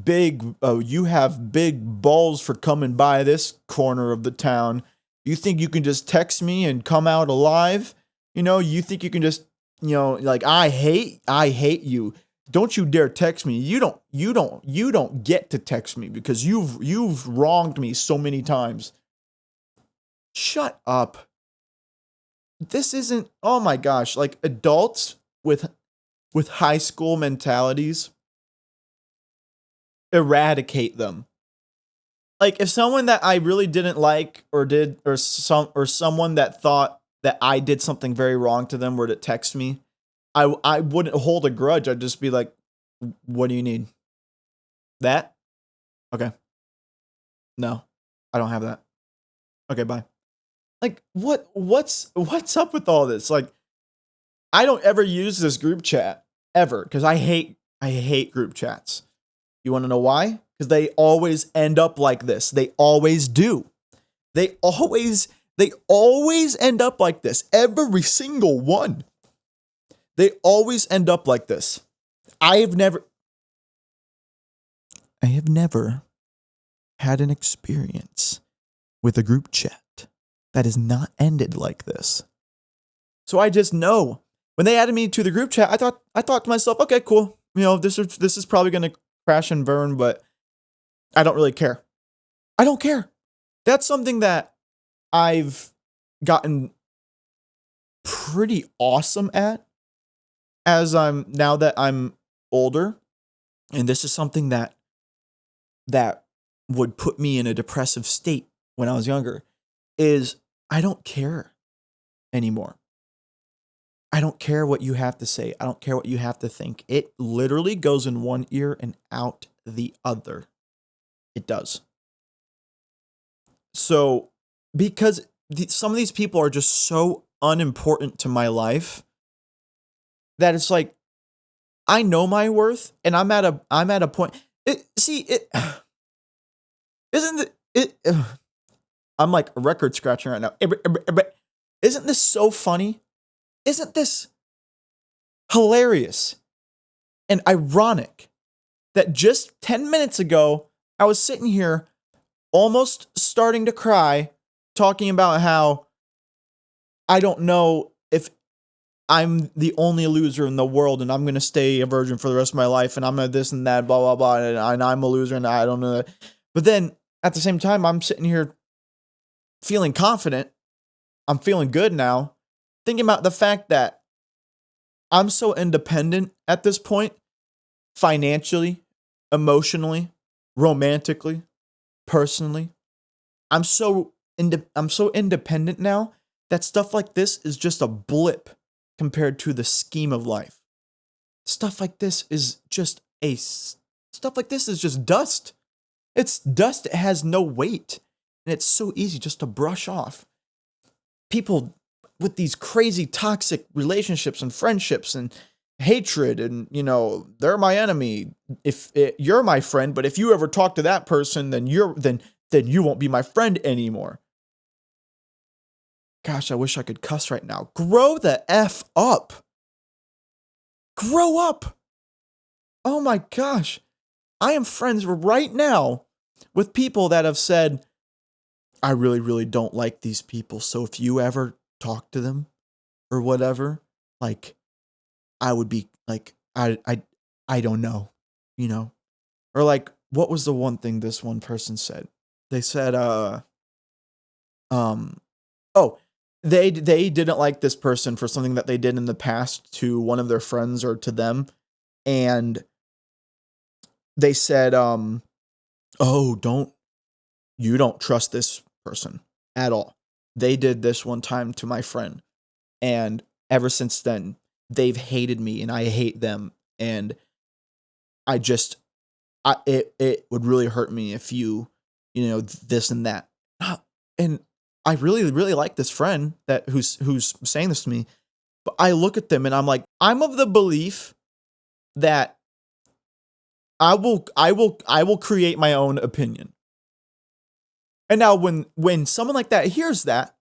big. Oh, you have big balls for coming by this corner of the town. You think you can just text me and come out alive? You think you can just like I hate you. Don't you dare text me. You don't get to text me because you've wronged me so many times. Shut up. This isn't, oh my gosh, like adults with high school mentalities, eradicate them. Like if someone that I really didn't like or someone that thought that I did something very wrong to them were to text me, I wouldn't hold a grudge. I'd just be like, what do you need? That? Okay. No, I don't have that. Okay, bye. Like, what's up with all this? Like, I don't ever use this group chat, ever, because I hate group chats. You want to know why? Because they always end up like this. They always do. They always end up like this. Every single one. They always end up like this. I have never had an experience with a group chat that has not ended like this. So I just know when they added me to the group chat, I thought to myself, okay, cool. This is probably going to crash and burn, but I don't really care. I don't care. That's something that I've gotten pretty awesome at now that I'm older. And this is something that would put me in a depressive state when I was younger, is I don't care anymore. I don't care what you have to say. I don't care what you have to think. It literally goes in one ear and out the other. It does. So, because some of these people are just so unimportant to my life that it's like, I know my worth, and I'm at a point. I'm like record scratching right now. Isn't this so funny? Isn't this hilarious and ironic that just 10 minutes ago, I was sitting here almost starting to cry, talking about how I don't know if I'm the only loser in the world and I'm going to stay a virgin for the rest of my life and I'm going to this and that, blah, blah, blah, and I'm a loser and I don't know that. But then at the same time, I'm sitting here feeling confident. I'm feeling good now, thinking about the fact that I'm so independent at this point, financially, emotionally, romantically, personally. I'm so independent now that stuff like this is just a blip compared to the scheme of life. Stuff like this is just dust. It's dust. It has no weight. And it's so easy just to brush off people with these crazy toxic relationships and friendships and hatred, and they're my enemy. If you're my friend, but if you ever talk to that person, then you won't be my friend anymore. Gosh, I wish I could cuss right now. Grow the F up. Grow up. Oh my gosh. I am friends right now with people that have said, I really, really don't like these people. So if you ever talk to them or whatever, like, I would be like, I don't know, or like, what was the one thing this one person said? They said, oh, they didn't like this person for something that they did in the past to one of their friends or to them. And they said, oh, you don't trust this person at all. They did this one time to my friend. And ever since then, they've hated me and I hate them. And it would really hurt me if you this and that. And I really, really like this friend who's saying this to me. But I look at them and I'm like, I'm of the belief that I will create my own opinion. And now when someone like that hears that,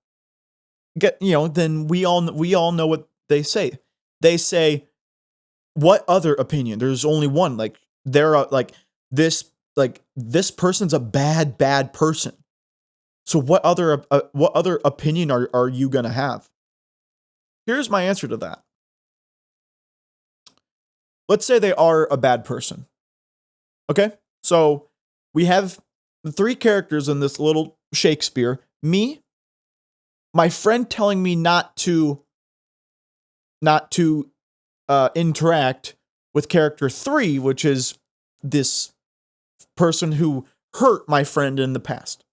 then we all know what they say. They say, what other opinion? There's only one. Like, they're this person's a bad person. So what other opinion are you gonna have? Here's my answer to that. Let's say they are a bad person. Okay? So we have the three characters in this little Shakespeare. Me, my friend telling me not to interact with character 3, which is this person who hurt my friend in the past.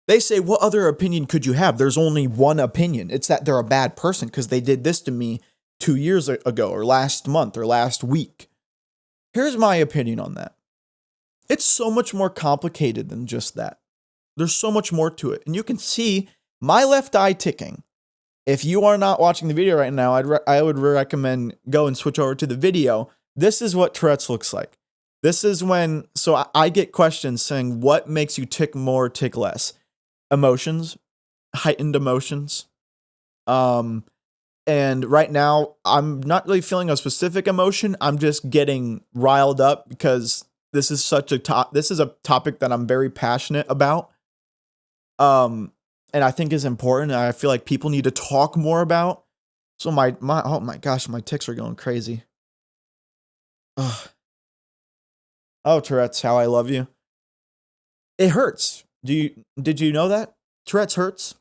They say, what other opinion could you have? There's only one opinion. It's that they're a bad person because they did this to me 2 years ago or last month or last week. Here's my opinion on that. It's so much more complicated than just that. There's so much more to it. And you can see my left eye ticking. If you are not watching the video right now, I would recommend go and switch over to the video. This is what Tourette's looks like. This is when, so I get questions saying, what makes you tick more, tick less? Emotions, heightened emotions. And right now, I'm not really feeling a specific emotion. I'm just getting riled up because this is a topic that I'm very passionate about. And I think is important. And I feel like people need to talk more about. So oh my gosh, my ticks are going crazy. Ugh. Oh, Tourette's, how I love you. It hurts. Did you know that? Tourette's hurts.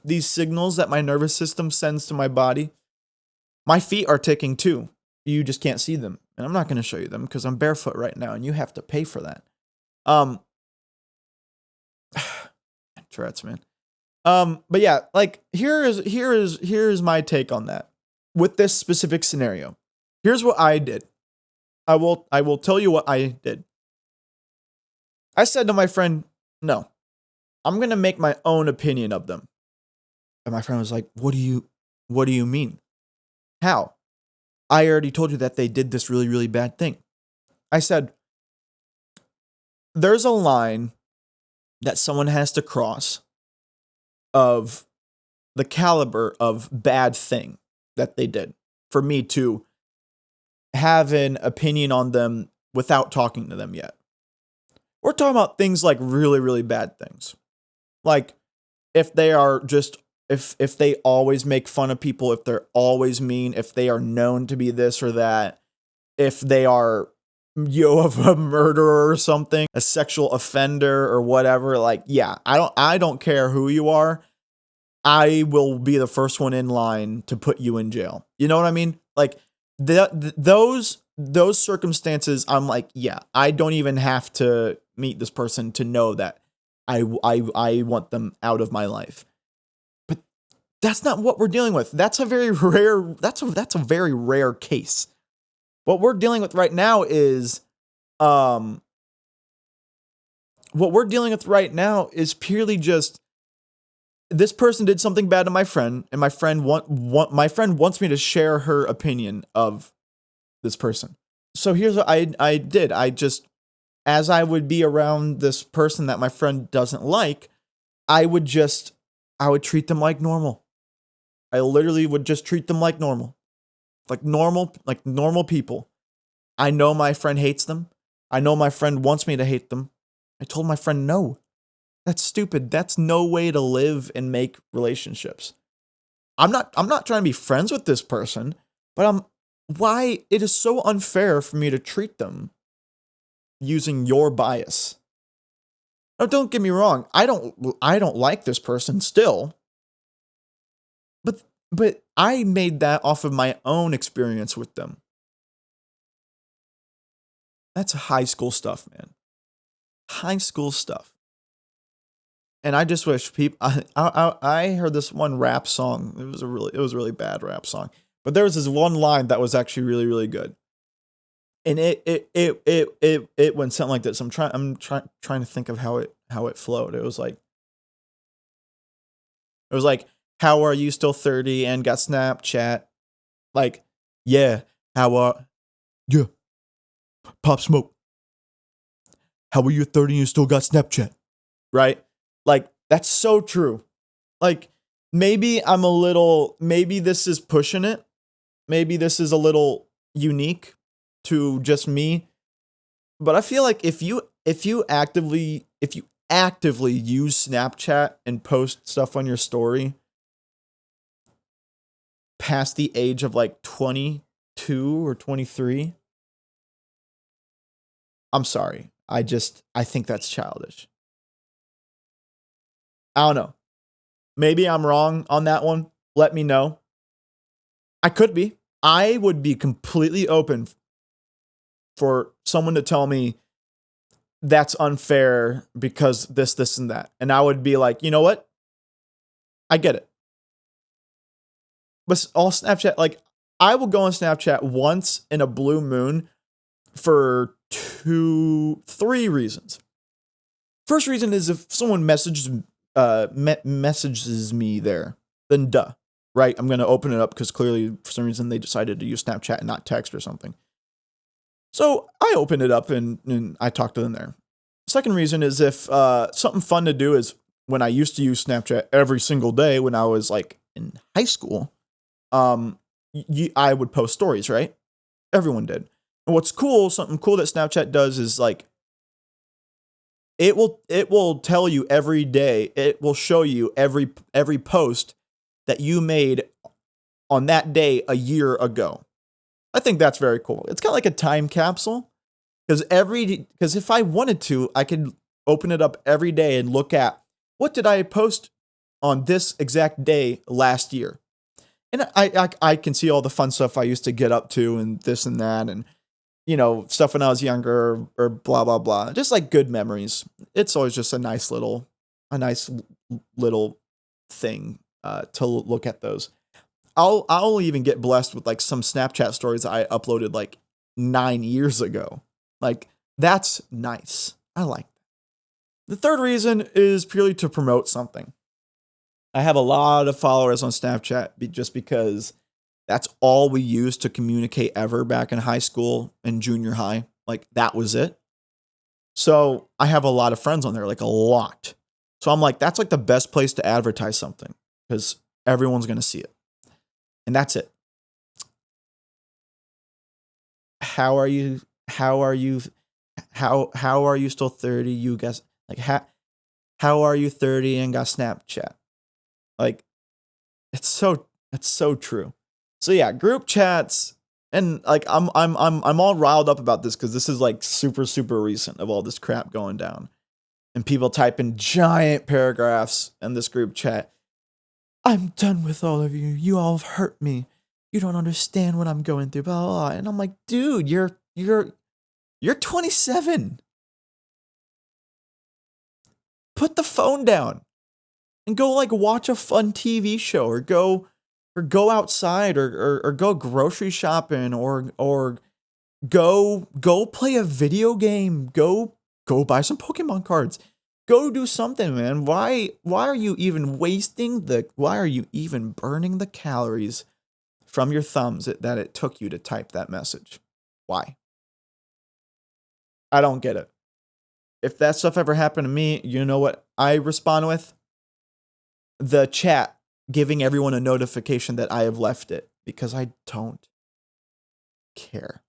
These signals that my nervous system sends to my body. My feet are ticking too. You just can't see them. And I'm not going to show you them because I'm barefoot right now and you have to pay for that. Tourette's, man. But yeah, like here is my take on that. With this specific scenario. Here's what I did. I will tell you what I did. I said to my friend, no, I'm going to make my own opinion of them. And my friend was like, what do you mean? How? I already told you that they did this really, really bad thing. I said, there's a line that someone has to cross of the caliber of bad thing that they did for me to have an opinion on them without talking to them yet. We're talking about things like really, really bad things. Like if they are just, if they always make fun of people, if they're always mean, if they are known to be this or that, if they are a murderer or something, a sexual offender or whatever, like, yeah, I don't care who you are. I will be the first one in line to put you in jail. You know what I mean? Like those circumstances, I'm like, yeah, I don't even have to meet this person to know that I want them out of my life. But that's not what we're dealing with. That's a very rare case. What we're dealing with right now is what we're dealing with right now is purely just this person did something bad to my friend, and my friend wants me to share her opinion of this person. So here's what I did. I just, as I would be around this person that my friend doesn't like, I would treat them like normal. I literally would just treat them like normal. Like normal people. I know my friend hates them. I know my friend wants me to hate them. I told my friend no. That's stupid. That's no way to live and make relationships. I'm not trying to be friends with this person, but why it is so unfair for me to treat them using your bias. Now don't get me wrong. I don't like this person still. But I made that off of my own experience with them. That's high school stuff, man. High school stuff. And I just wish people. I heard this one rap song. It was a really bad rap song. But there was this one line that was actually really, really good. And it went something like this. I'm trying to think of how it flowed. It was like, how are you still 30 and got Snapchat? Like, yeah, yeah, Pop Smoke. How are you 30 and you still got Snapchat? Right? Like, that's so true. Like, maybe this is pushing it. Maybe this is a little unique to just me. But I feel like if you actively use Snapchat and post stuff on your story past the age of like 22 or 23, I'm sorry. I think that's childish. I don't know. Maybe I'm wrong on that one. Let me know. I could be. I would be completely open for someone to tell me that's unfair because this, and that. And I would be like, you know what? I get it. But all Snapchat, like, I will go on Snapchat once in a blue moon for 3 reasons. First reason is if someone messages me there, then duh, right? I'm going to open it up because clearly for some reason they decided to use Snapchat and not text or something. So I open it up and I talk to them there. Second reason is if something fun to do is when I used to use Snapchat every single day when I was like in high school, I would post stories, right? Everyone did. And what's cool, something cool that Snapchat does is like, it will tell you every day, it will show you every post that you made on that day a year ago. I think that's very cool. It's kind of like a time capsule because if I wanted to, I could open it up every day and look at what did I post on this exact day last year. And I can see all the fun stuff I used to get up to and this and that and, you know, stuff when I was younger or blah, blah, blah. Just like good memories. It's always just a nice little thing to look at those. I'll even get blessed with like some Snapchat stories I uploaded like 9 years ago. Like, that's nice. I like that. The third reason is purely to promote something. I have a lot of followers on Snapchat just because that's all we used to communicate ever back in high school and junior high. Like, that was it. So I have a lot of friends on there, like a lot. So I'm like, that's like the best place to advertise something because everyone's going to see it. And that's it. How are you still 30? You guys, like, how are you 30 and got Snapchat? Like, it's so true. So yeah, group chats, and like I'm all riled up about this because this is like super recent of all this crap going down, and people type in giant paragraphs in this group chat. I'm done with all of you. You all have hurt me. You don't understand what I'm going through. Blah, blah, blah. And I'm like, dude, you're 27. Put the phone down and go like watch a fun TV show or go outside or go grocery shopping or go play a video game. Go Go buy some Pokemon cards. Go do something, man. Why are you even why are you even burning the calories from your thumbs that it took you to type that message? Why? I don't get it. If that stuff ever happened to me, you know what I respond with? The chat giving everyone a notification that I have left it because I don't care.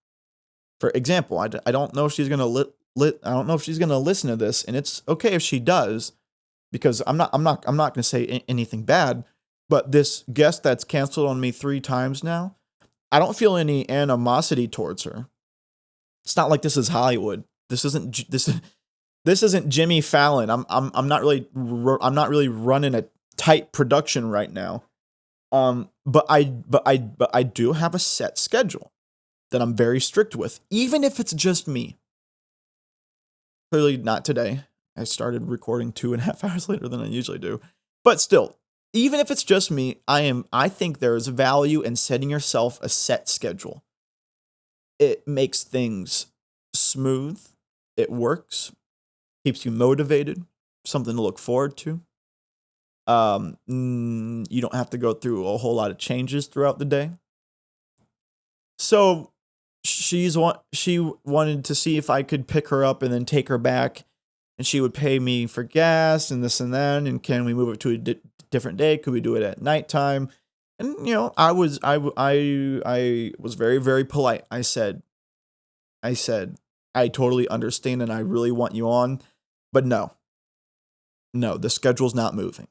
For example, I don't know if she's gonna I don't know if she's gonna listen to this, and it's okay if she does, because I'm not gonna say anything bad. But this guest that's canceled on me 3 times now, I don't feel any animosity towards her. It's not like this is Hollywood. This isn't Jimmy Fallon. I'm not really running a tight production right now. But I do have a set schedule that I'm very strict with, even if it's just me. Clearly not today. I started recording 2.5 hours later than I usually do. But still, even if it's just me, I think there is value in setting yourself a set schedule. It makes things smooth. It works. Keeps you motivated. Something to look forward to. You don't have to go through a whole lot of changes throughout the day. So she wanted to see if I could pick her up and then take her back, and she would pay me for gas and this and that. And can we move it to a different day? Could we do it at nighttime? And I was very, very polite. I said, I totally understand and I really want you on, but no, the schedule's not moving.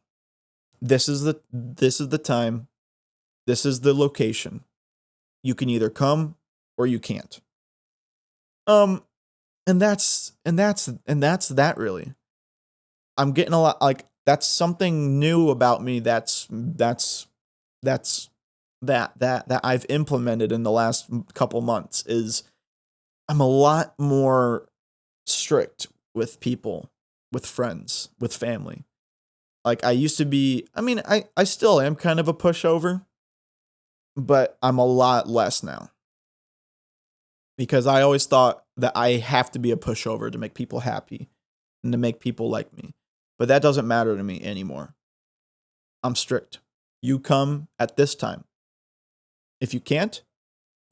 This is the time. This is the location. You can either come or you can't. And that's that really. I'm getting a lot, like, that's something new about me. That's that I've implemented in the last couple months is I'm a lot more strict with people, with friends, with family. Like, I used to be, I mean, I still am kind of a pushover, but I'm a lot less now. Because I always thought that I have to be a pushover to make people happy and to make people like me. But that doesn't matter to me anymore. I'm strict. You come at this time. If you can't,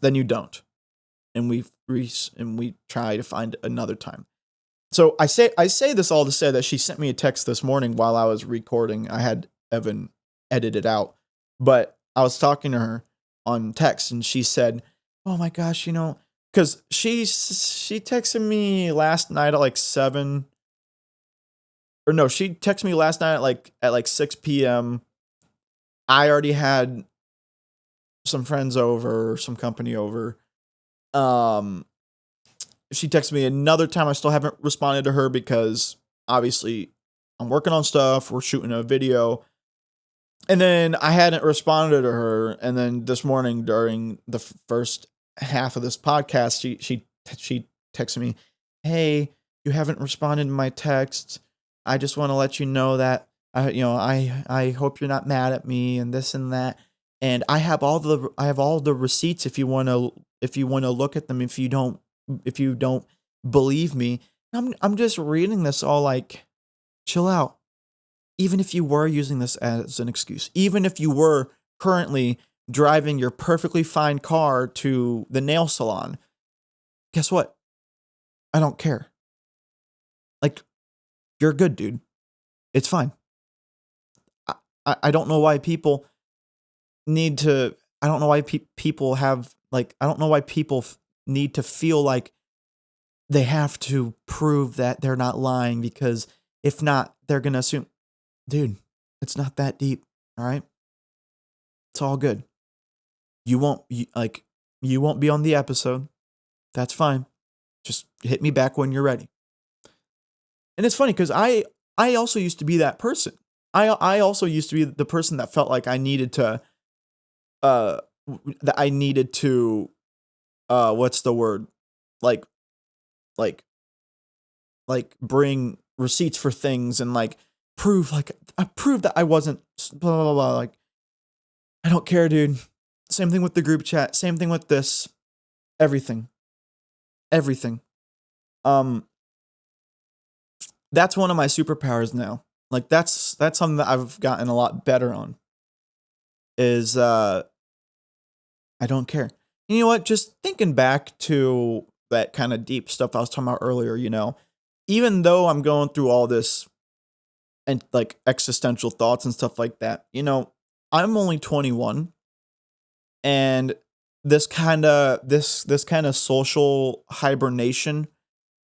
then you don't. And we try to find another time. So I say this all to say that she sent me a text this morning while I was recording. I had Evan edit it out, but I was talking to her on text and she said, "Oh my gosh, because she texted me last night at like 7, or no, she texted me last night at like 6 p.m. I already had some friends over, some company over. She texted me another time. I still haven't responded to her because obviously I'm working on stuff. We're shooting a video. And then I hadn't responded to her. And then this morning during the first half of this podcast, she texted me, "Hey, you haven't responded to my texts. I just want to let you know that I hope you're not mad at me and this and that. And I have all the receipts if you want to look at them, if you don't believe me." I'm just reading this all like, chill out. Even if you were using this as an excuse, even if you were currently driving your perfectly fine car to the nail salon, guess what? I don't care. Like, you're good, dude. It's fine. I don't know why people need to, I don't know why people have, like, I don't know why people need to feel like they have to prove that they're not lying, because if not, they're going to assume, dude, it's not that deep. All right. It's all good. You won't be on the episode. That's fine. Just hit me back when you're ready. And it's funny because I also used to be that person. I also used to be the person that felt like I needed to what's the word? Like bring receipts for things and like prove that I wasn't blah blah blah. Like, I don't care, dude. Same thing with the group chat. Same thing with this. Everything. That's one of my superpowers now. Like that's something that I've gotten a lot better on. Is I don't care. You know what? Just thinking back to that kind of deep stuff I was talking about earlier, even though I'm going through all this and like existential thoughts and stuff like that, I'm only 21, and this kind of social hibernation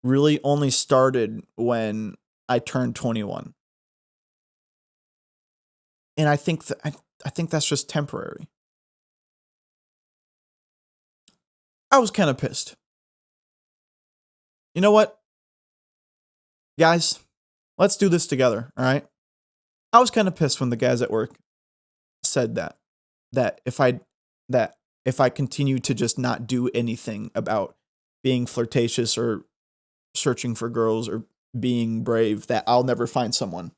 really only started when I turned 21. And I think that's just temporary. I was kind of pissed. You know what, guys? Let's do this together, all right? I was kind of pissed when the guys at work said that if I continue to just not do anything about being flirtatious or searching for girls or being brave, that I'll never find someone.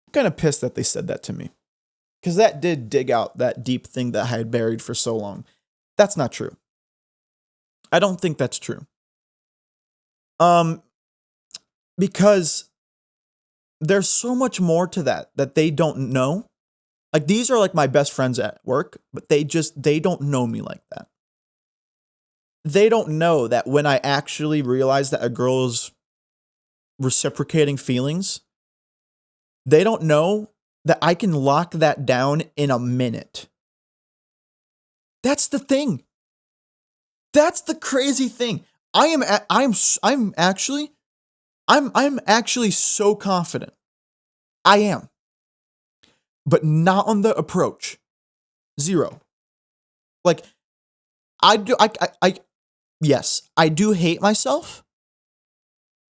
I'm kind of pissed that they said that to me, because that did dig out that deep thing that I had buried for so long. That's not true. I don't think that's true. Um, because there's so much more to that they don't know. Like, these are like my best friends at work, but they don't know me like that. They don't know that when I actually realize that a girl is reciprocating feelings, they don't know that I can lock that down in a minute. That's the thing. That's the crazy thing. I'm actually so confident. I am, but not on the approach. Zero. Like, I do I yes, I do hate myself,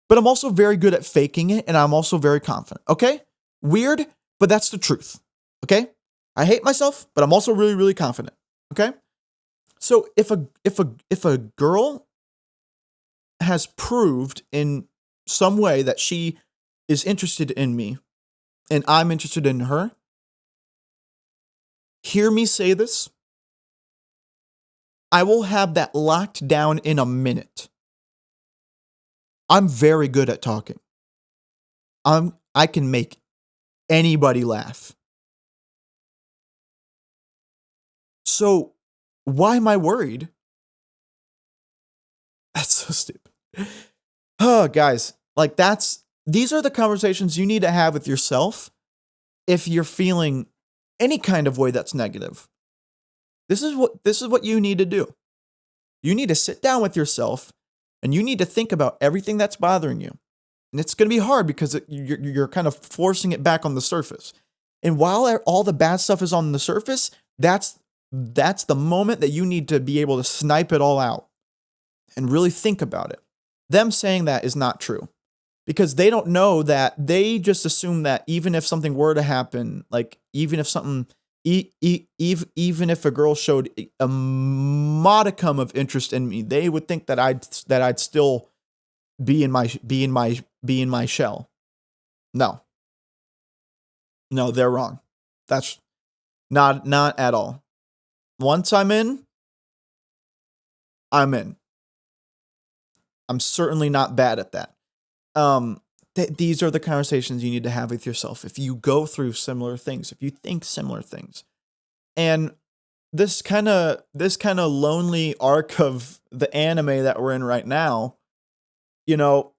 but I'm also very good at faking it, and I'm also very confident. Okay? Weird, but that's the truth. Okay? I hate myself, but I'm also really, really confident. Okay? So if a girl has proved in some way that she is interested in me and I'm interested in her, hear me say this. I will have that locked down in a minute. I'm very good at talking. I can make anybody laugh. So why am I worried? That's so stupid. Oh, guys, like these are the conversations you need to have with yourself if you're feeling any kind of way that's negative. This is what you need to do. You need to sit down with yourself and you need to think about everything that's bothering you. And it's going to be hard because you're kind of forcing it back on the surface. And while all the bad stuff is on the surface, that's the moment that you need to be able to snipe it all out and really think about it. Them saying that is not true, because they don't know that. They just assume that even if something were to happen, like even if something, even if a girl showed a modicum of interest in me, they would think that I'd still be in my shell. No, no, they're wrong. That's not at all. Once I'm in, I'm in. I'm certainly not bad at that. These are the conversations you need to have with yourself if you go through similar things, if you think similar things. And this kind of lonely arc of the anime that we're in right now, you know,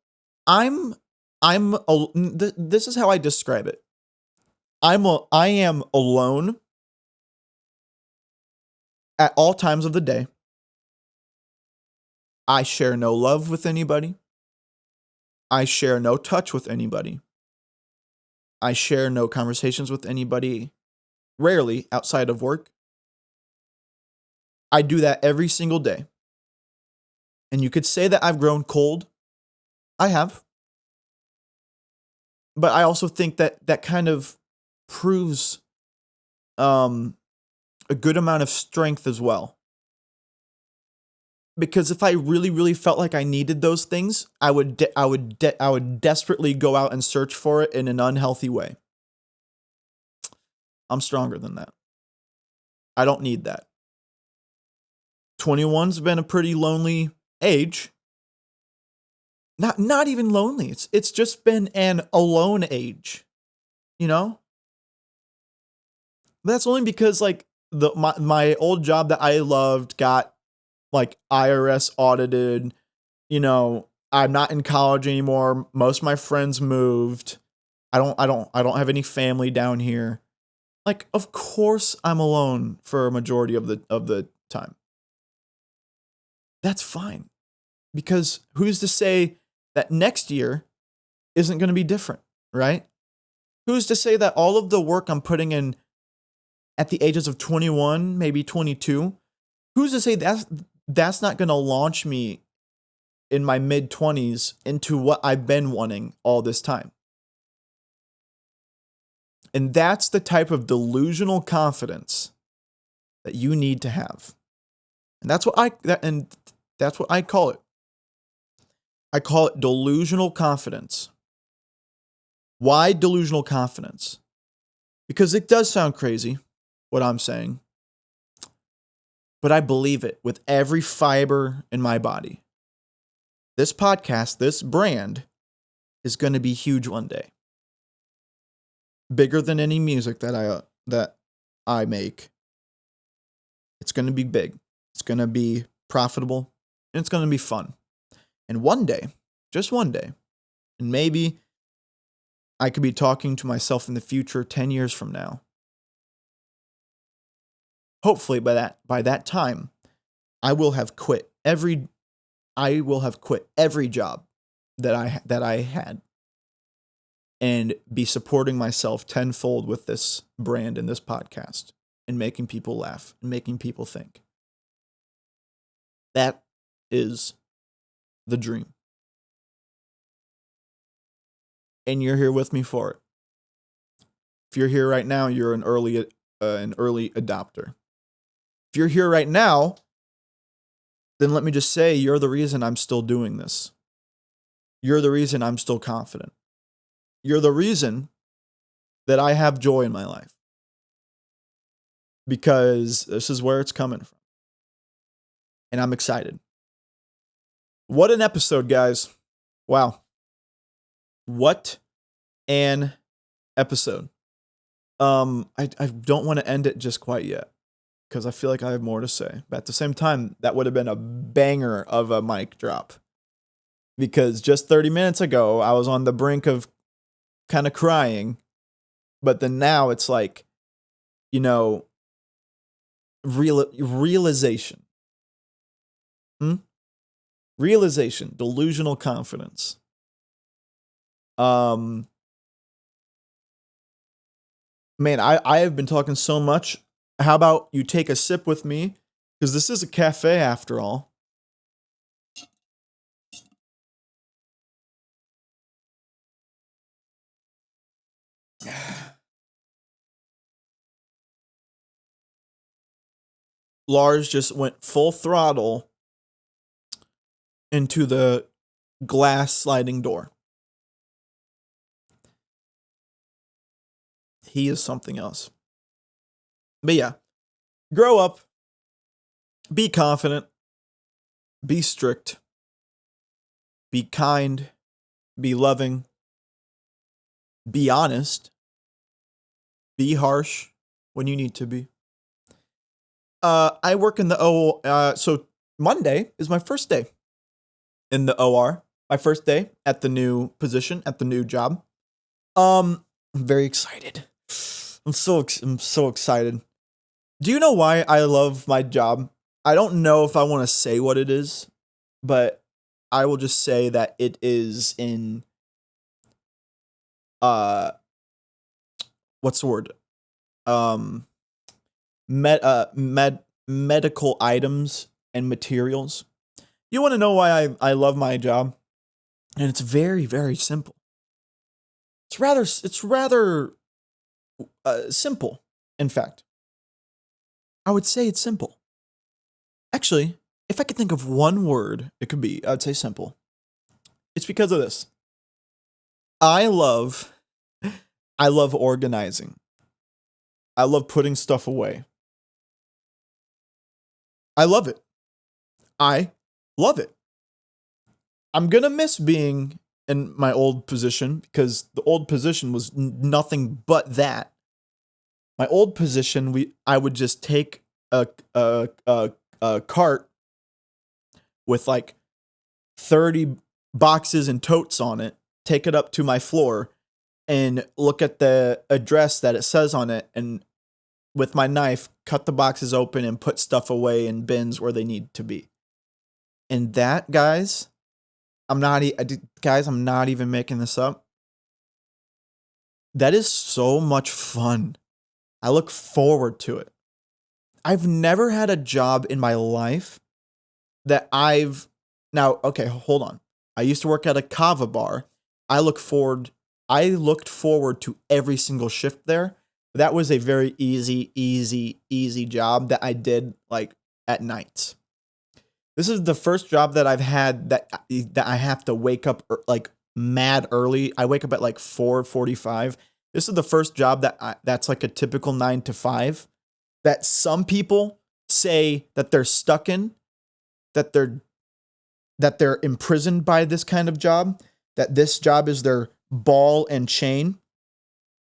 I'm this is how I describe it. I am alone at all times of the day. I share no love with anybody. I share no touch with anybody. I share no conversations with anybody, rarely outside of work. I do that every single day. And you could say that I've grown cold. I have. But I also think that that kind of proves um, a good amount of strength as well. Because if I really, really felt like I needed those things, I would desperately go out and search for it in an unhealthy way. I'm stronger than that. I don't need that. 21's been a pretty lonely age. Not even lonely. It's just been an alone age, you know? That's only because like my old job that I loved got like IRS audited, I'm not in college anymore. Most of my friends moved. I don't have any family down here. Like of course I'm alone for a majority of the time. That's fine. Because who's to say that next year isn't going to be different, right? Who's to say that all of the work I'm putting in at the ages of 21, maybe 22, who's to say that's not going to launch me in my mid 20s into what I've been wanting all this time? And that's the type of delusional confidence that you need to have. And that's what I call it. I call it delusional confidence. Why delusional confidence? Because it does sound crazy, what I'm saying, but I believe it with every fiber in my body. This podcast, this brand, is going to be huge one day. Bigger than any music that I make. It's going to be big. It's going to be profitable, and it's going to be fun. And one day, just one day, and maybe I could be talking to myself in the future 10 years from now. Hopefully by that time, I will have quit every job that I had and be supporting myself tenfold with this brand and this podcast and making people laugh and making people think. That is the dream. And you're here with me for it. If you're here right now, you're an early adopter. If you're here right now, then let me just say you're the reason I'm still doing this. You're the reason I'm still confident. You're the reason that I have joy in my life. Because this is where it's coming from. And I'm excited. What an episode, guys. Wow. What an episode. I don't want to end it just quite yet because I feel like I have more to say. But at the same time, that would have been a banger of a mic drop. Because just 30 minutes ago, I was on the brink of kind of crying. But then now it's like, realization. Realization, delusional confidence. Man, I have been talking so much. How about you take a sip with me? Because this is a cafe after all. Lars just went full throttle into the glass sliding door. He is something else. But yeah, grow up, be confident, be strict, be kind, be loving, be honest, be harsh when you need to be. I work in the so Monday is my first day in the OR. My first day at the new position, at the new job. I'm very excited. I'm so excited. Do you know why I love my job? I don't know if I want to say what it is, but I will just say that it is in what's the word? Medical items and materials. You want to know why I love my job? And it's very, very simple. It's rather simple, in fact. I would say it's simple. Actually, if I could think of one word it could be, I'd say simple. It's because of this. I love organizing. I love putting stuff away. I love it. I love it. I'm gonna miss being in my old position because the old position was nothing but that. My old position, I would just take a cart with like 30 boxes and totes on it, take it up to my floor, and look at the address that it says on it, and with my knife, cut the boxes open and put stuff away in bins where they need to be. And that, guys, I'm not even making this up. That is so much fun. I look forward to it. I've never had a job in my life that now, okay, hold on. I used to work at a kava bar. I looked forward to every single shift there. That was a very easy job that I did like at nights. This is the first job that I've had that I have to wake up like mad early. I wake up at like 4:45. This is the first job that's like a typical 9 to 5 that some people say that they're stuck in, that they're imprisoned by this kind of job, that this job is their ball and chain.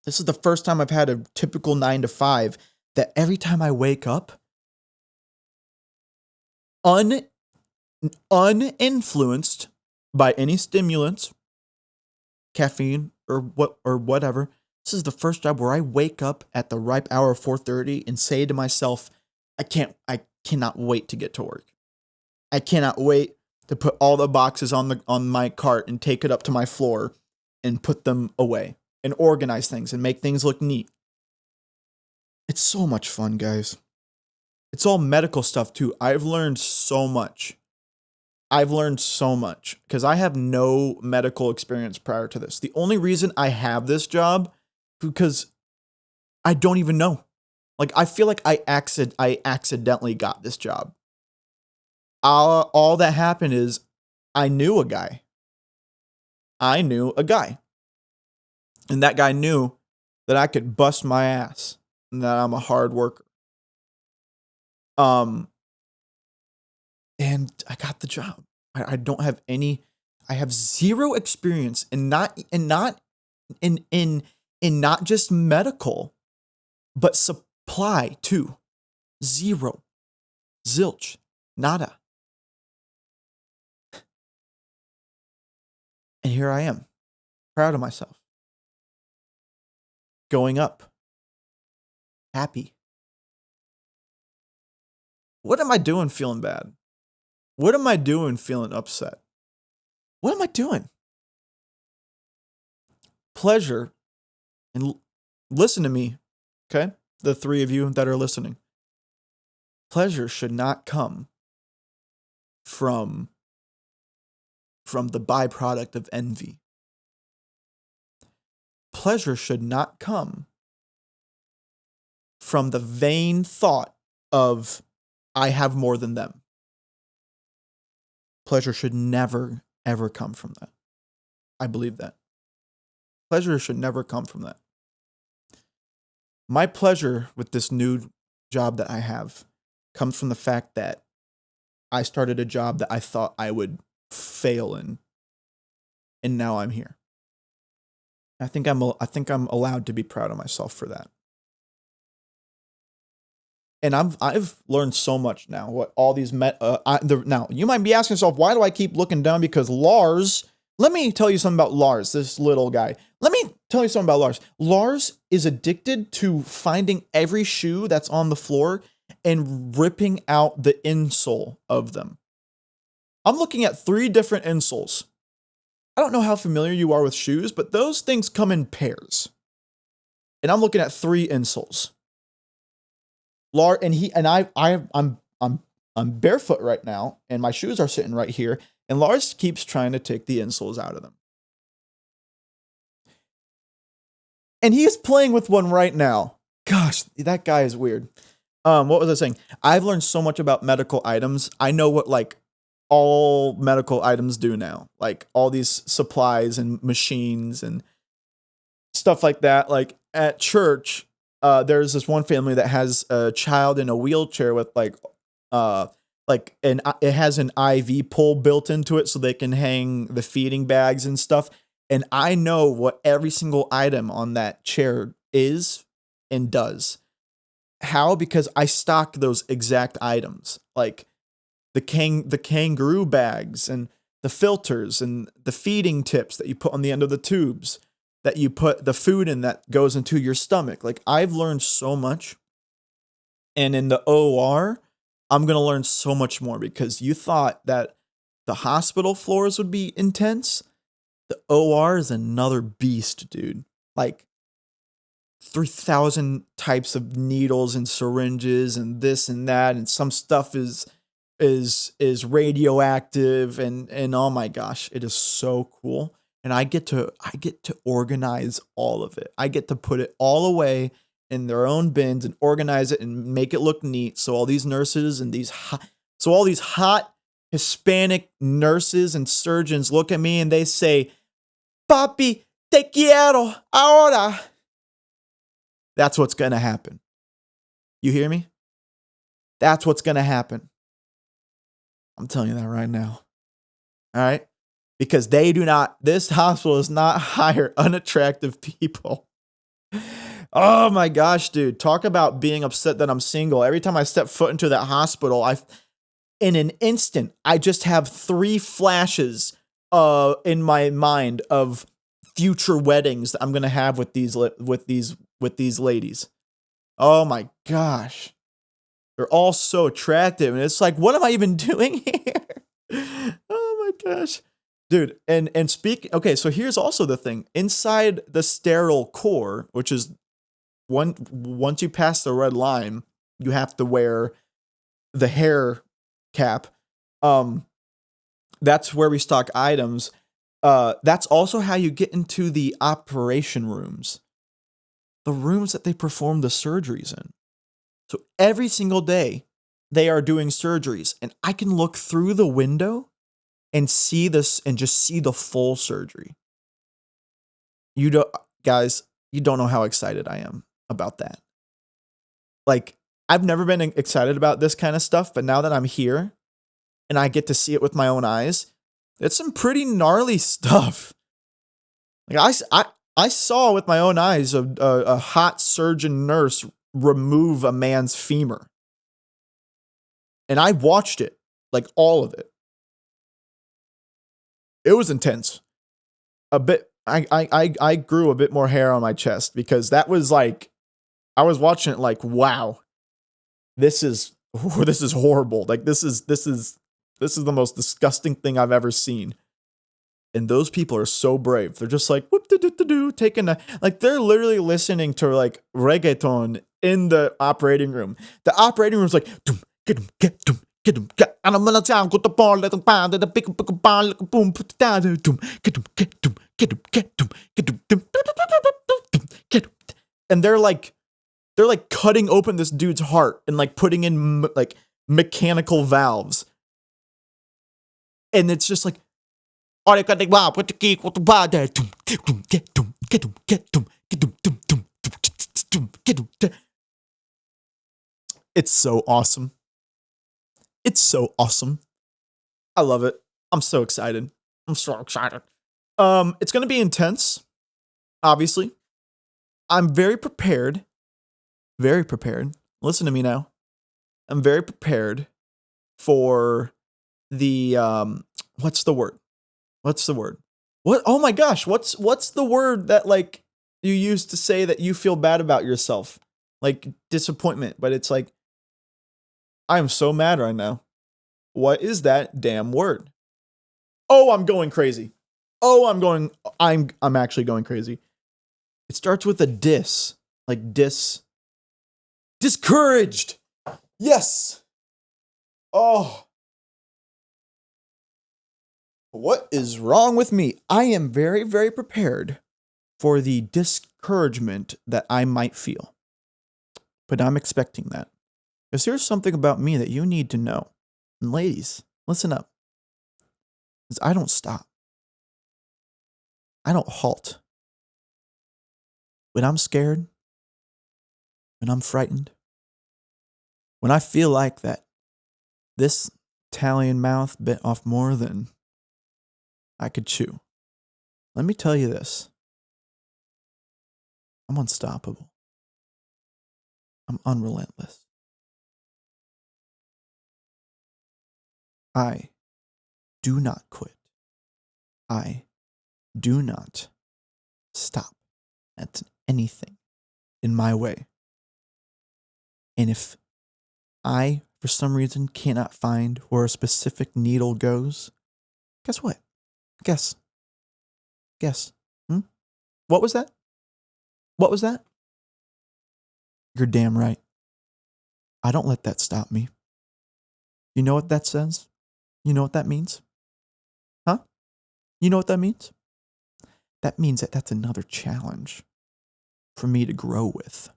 This is the first time I've had a typical 9 to 5 that every time I wake up, uninfluenced by any stimulants, caffeine or whatever. This is the first job where I wake up at the ripe hour of 4:30 and say to myself, I cannot wait to get to work. I cannot wait to put all the boxes on my cart and take it up to my floor and put them away and organize things and make things look neat. It's so much fun, guys. It's all medical stuff too. I've learned so much because I have no medical experience prior to this. The only reason I have this job because I don't even know. Like I feel like I accidentally got this job. All that happened is I knew a guy. And that guy knew that I could bust my ass and that I'm a hard worker. And I got the job. I don't have any. I have zero experience in not just medical, but supply too. Zero, zilch, nada. And here I am, proud of myself, going up, happy. What am I doing feeling bad? What am I doing feeling upset? What am I doing? Pleasure, and listen to me, okay? The three of you that are listening. Pleasure should not come from the byproduct of envy. Pleasure should not come from the vain thought of, I have more than them. Pleasure should never, ever come from that. I believe that. Pleasure should never come from that. My pleasure with this new job that I have comes from the fact that I started a job that I thought I would fail in, and now I'm here. I think I'm allowed to be proud of myself for that. And I've learned so much now. What all these now you might be asking yourself, why do I keep looking down? Because Lars. Let me tell you something about Lars, this little guy. Let me tell you something about Lars. Lars is addicted to finding every shoe that's on the floor and ripping out the insole of them. I'm looking at 3 different insoles. I don't know how familiar you are with shoes, but those things come in pairs. And I'm looking at 3 insoles. Lars and I'm barefoot right now, and my shoes are sitting right here, and Lars keeps trying to take the insoles out of them. And he is playing with one right now. Gosh, that guy is weird. What was I saying? I've learned so much about medical items. I know what like all medical items do now. Like all these supplies and machines and stuff like that. Like at church, there's this one family that has a child in a wheelchair with like like it has an IV pole built into it so they can hang the feeding bags and stuff. And I know what every single item on that chair is and does. How? Because I stock those exact items, like the kangaroo bags and the filters and the feeding tips that you put on the end of the tubes that you put the food in that goes into your stomach. Like I've learned so much, and in the OR, I'm gonna learn so much more because you thought that the hospital floors would be intense. The OR is another beast, dude. Like 3,000 types of needles and syringes and this and that, and some stuff is radioactive, and oh my gosh, it is so cool. And I get to organize all of it. I get to put it all away in their own bins and organize it and make it look neat. So all these nurses and all these hot Hispanic nurses and surgeons look at me and they say, "Papi, te quiero ahora." That's what's gonna happen. You hear me? That's what's gonna happen. I'm telling you that right now. All right? Because this hospital does not hire unattractive people. Oh my gosh, dude. Talk about being upset that I'm single. Every time I step foot into that hospital, in an instant, I just have 3 flashes in my mind of future weddings that I'm going to have with these ladies. Oh my gosh. They're all so attractive, and it's like, what am I even doing here? Oh my gosh. Dude, and speak okay, so here's also the thing. Inside the sterile core, which is once you pass the red line, you have to wear the hair cap. Um, that's where we stock items. That's also how you get into the operation rooms, the rooms that they perform the surgeries in. So every single day, they are doing surgeries, and I can look through the window and see this and just see the full surgery. You don't, guys, you don't know how excited I am about that. Like, I've never been excited about this kind of stuff, but now that I'm here and I get to see it with my own eyes, it's some pretty gnarly stuff. Like I saw with my own eyes a hot surgeon nurse remove a man's femur, and I watched it, like all of it. It was intense. A bit. I grew a bit more hair on my chest because that was like, I was watching it like, wow, this is horrible. Like this is the most disgusting thing I've ever seen. And those people are so brave. They're just like, whoop, taking a, like, they're literally listening to like reggaeton in the operating room. The operating room's like, get him, get and I'm gonna tell the ball, let him pound, the big ball, like a boom, put it down, get him. And they're like cutting open this dude's heart and like putting in like mechanical valves. And it's just like, it's so awesome. It's so awesome. I love it. I'm so excited. I'm so excited. It's gonna be intense, obviously. I'm very prepared. Very prepared. Listen to me now. I'm very prepared for the what's the word? What's the word? What? Oh my gosh, what's the word that like you use to say that you feel bad about yourself? Like disappointment, but it's like, I am so mad right now. What is that damn word? Oh, I'm going crazy. Oh, I'm actually going crazy. It starts with a dis. Like discouraged. Yes. Oh. What is wrong with me? I am very, very prepared for the discouragement that I might feel. But I'm expecting that. Because here's something about me that you need to know. And ladies, listen up. Because I don't stop. I don't halt. When I'm scared, when I'm frightened, when I feel like that This Italian mouth bit off more than I could chew. Let me tell you this. I'm unstoppable. I'm unrelentless. I do not quit. I do not stop at anything in my way. And if I, for some reason, cannot find where a specific needle goes, guess what? Guess. What was that? What was that? You're damn right. I don't let that stop me. You know what that says? You know what that means? Huh? You know what that means? That means that that's another challenge for me to grow with.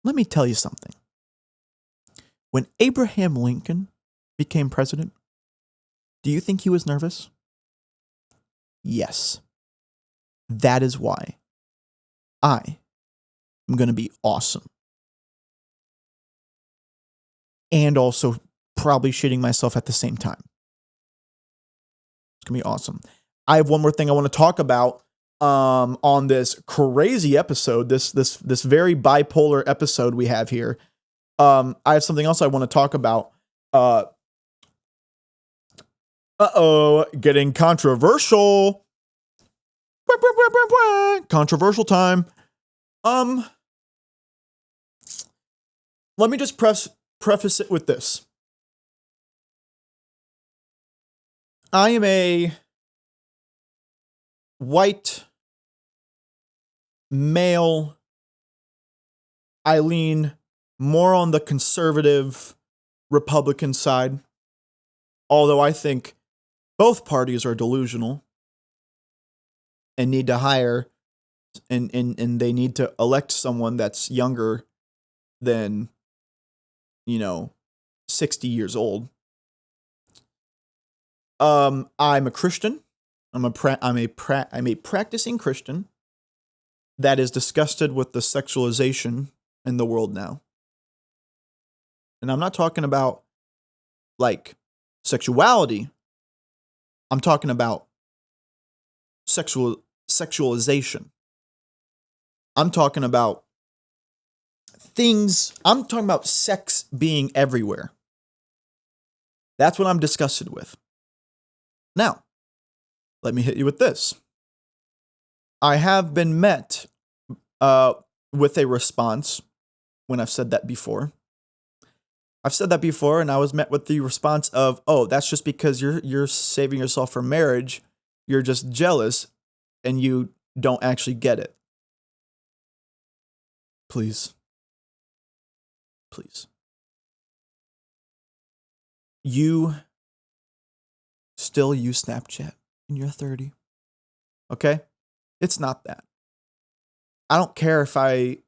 Let me tell you something. When Abraham Lincoln became president, do you think he was nervous? Yes. That is why I am going to be awesome. And also probably shitting myself at the same time. It's going to be awesome. I have one more thing I want to talk about on this crazy episode, this very bipolar episode we have here. I have something else I want to talk about. Getting controversial. Controversial time. Let me just preface it with this. I am a white male. I lean more on the conservative Republican side, although I think both parties are delusional and need to hire and they need to elect someone that's younger than, 60 years old. I'm a Christian. I'm a practicing Christian that is disgusted with the sexualization in the world now. And I'm not talking about like sexuality. I'm talking about sexualization. I'm talking about I'm talking about sex being everywhere. That's what I'm disgusted with. Now, let me hit you with this. I have been met with a response when I've said that before. I've said that before, and I was met with the response of, "Oh, that's just because you're saving yourself for marriage. You're just jealous, and you don't actually get it." Please. You still use Snapchat and you're 30. Okay? It's not that. I don't care if I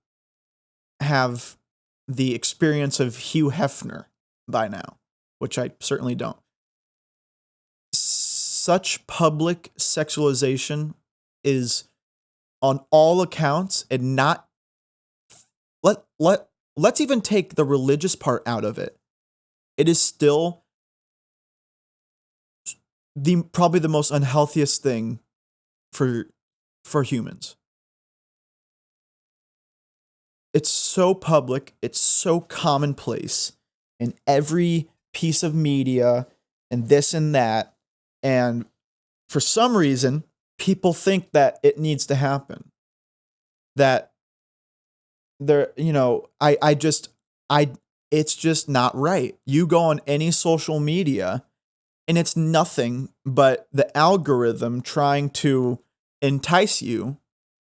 have the experience of Hugh Hefner by now, which I certainly don't. Such public sexualization is on all accounts and not let's even take the religious part out of it. It is still probably the most unhealthiest thing for humans. It's so public, it's so commonplace in every piece of media and this and that. And for some reason, people think that it needs to happen. That it's just not right. You go on any social media and it's nothing but the algorithm trying to entice you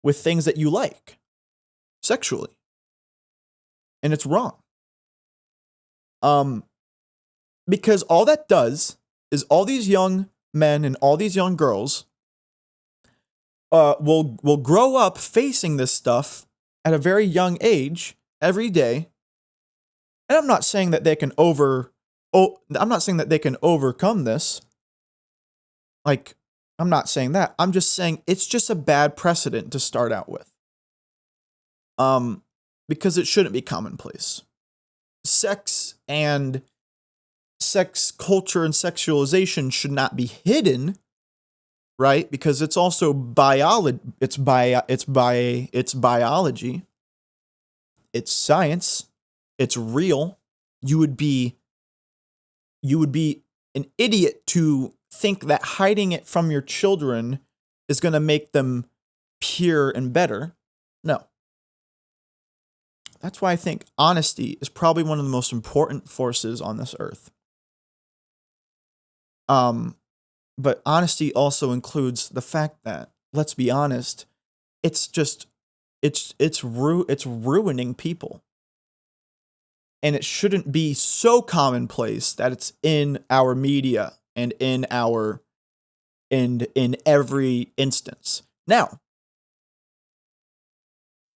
with things that you like sexually. And it's wrong. Because all that does is all these young men and all these young girls will grow up facing this stuff at a very young age every day. And I'm not saying that they can overcome this. Like, I'm not saying that. I'm just saying it's just a bad precedent to start out with. Because it shouldn't be commonplace. Sex and sex culture and sexualization should not be hidden, right? Because it's also biology. It's biology. It's science. It's real. You would be an idiot to think that hiding it from your children is going to make them pure and better. No. That's why I think honesty is probably one of the most important forces on this earth. But honesty also includes the fact that, let's be honest, it's ruining people. And it shouldn't be so commonplace that it's in our media and in every instance. Now,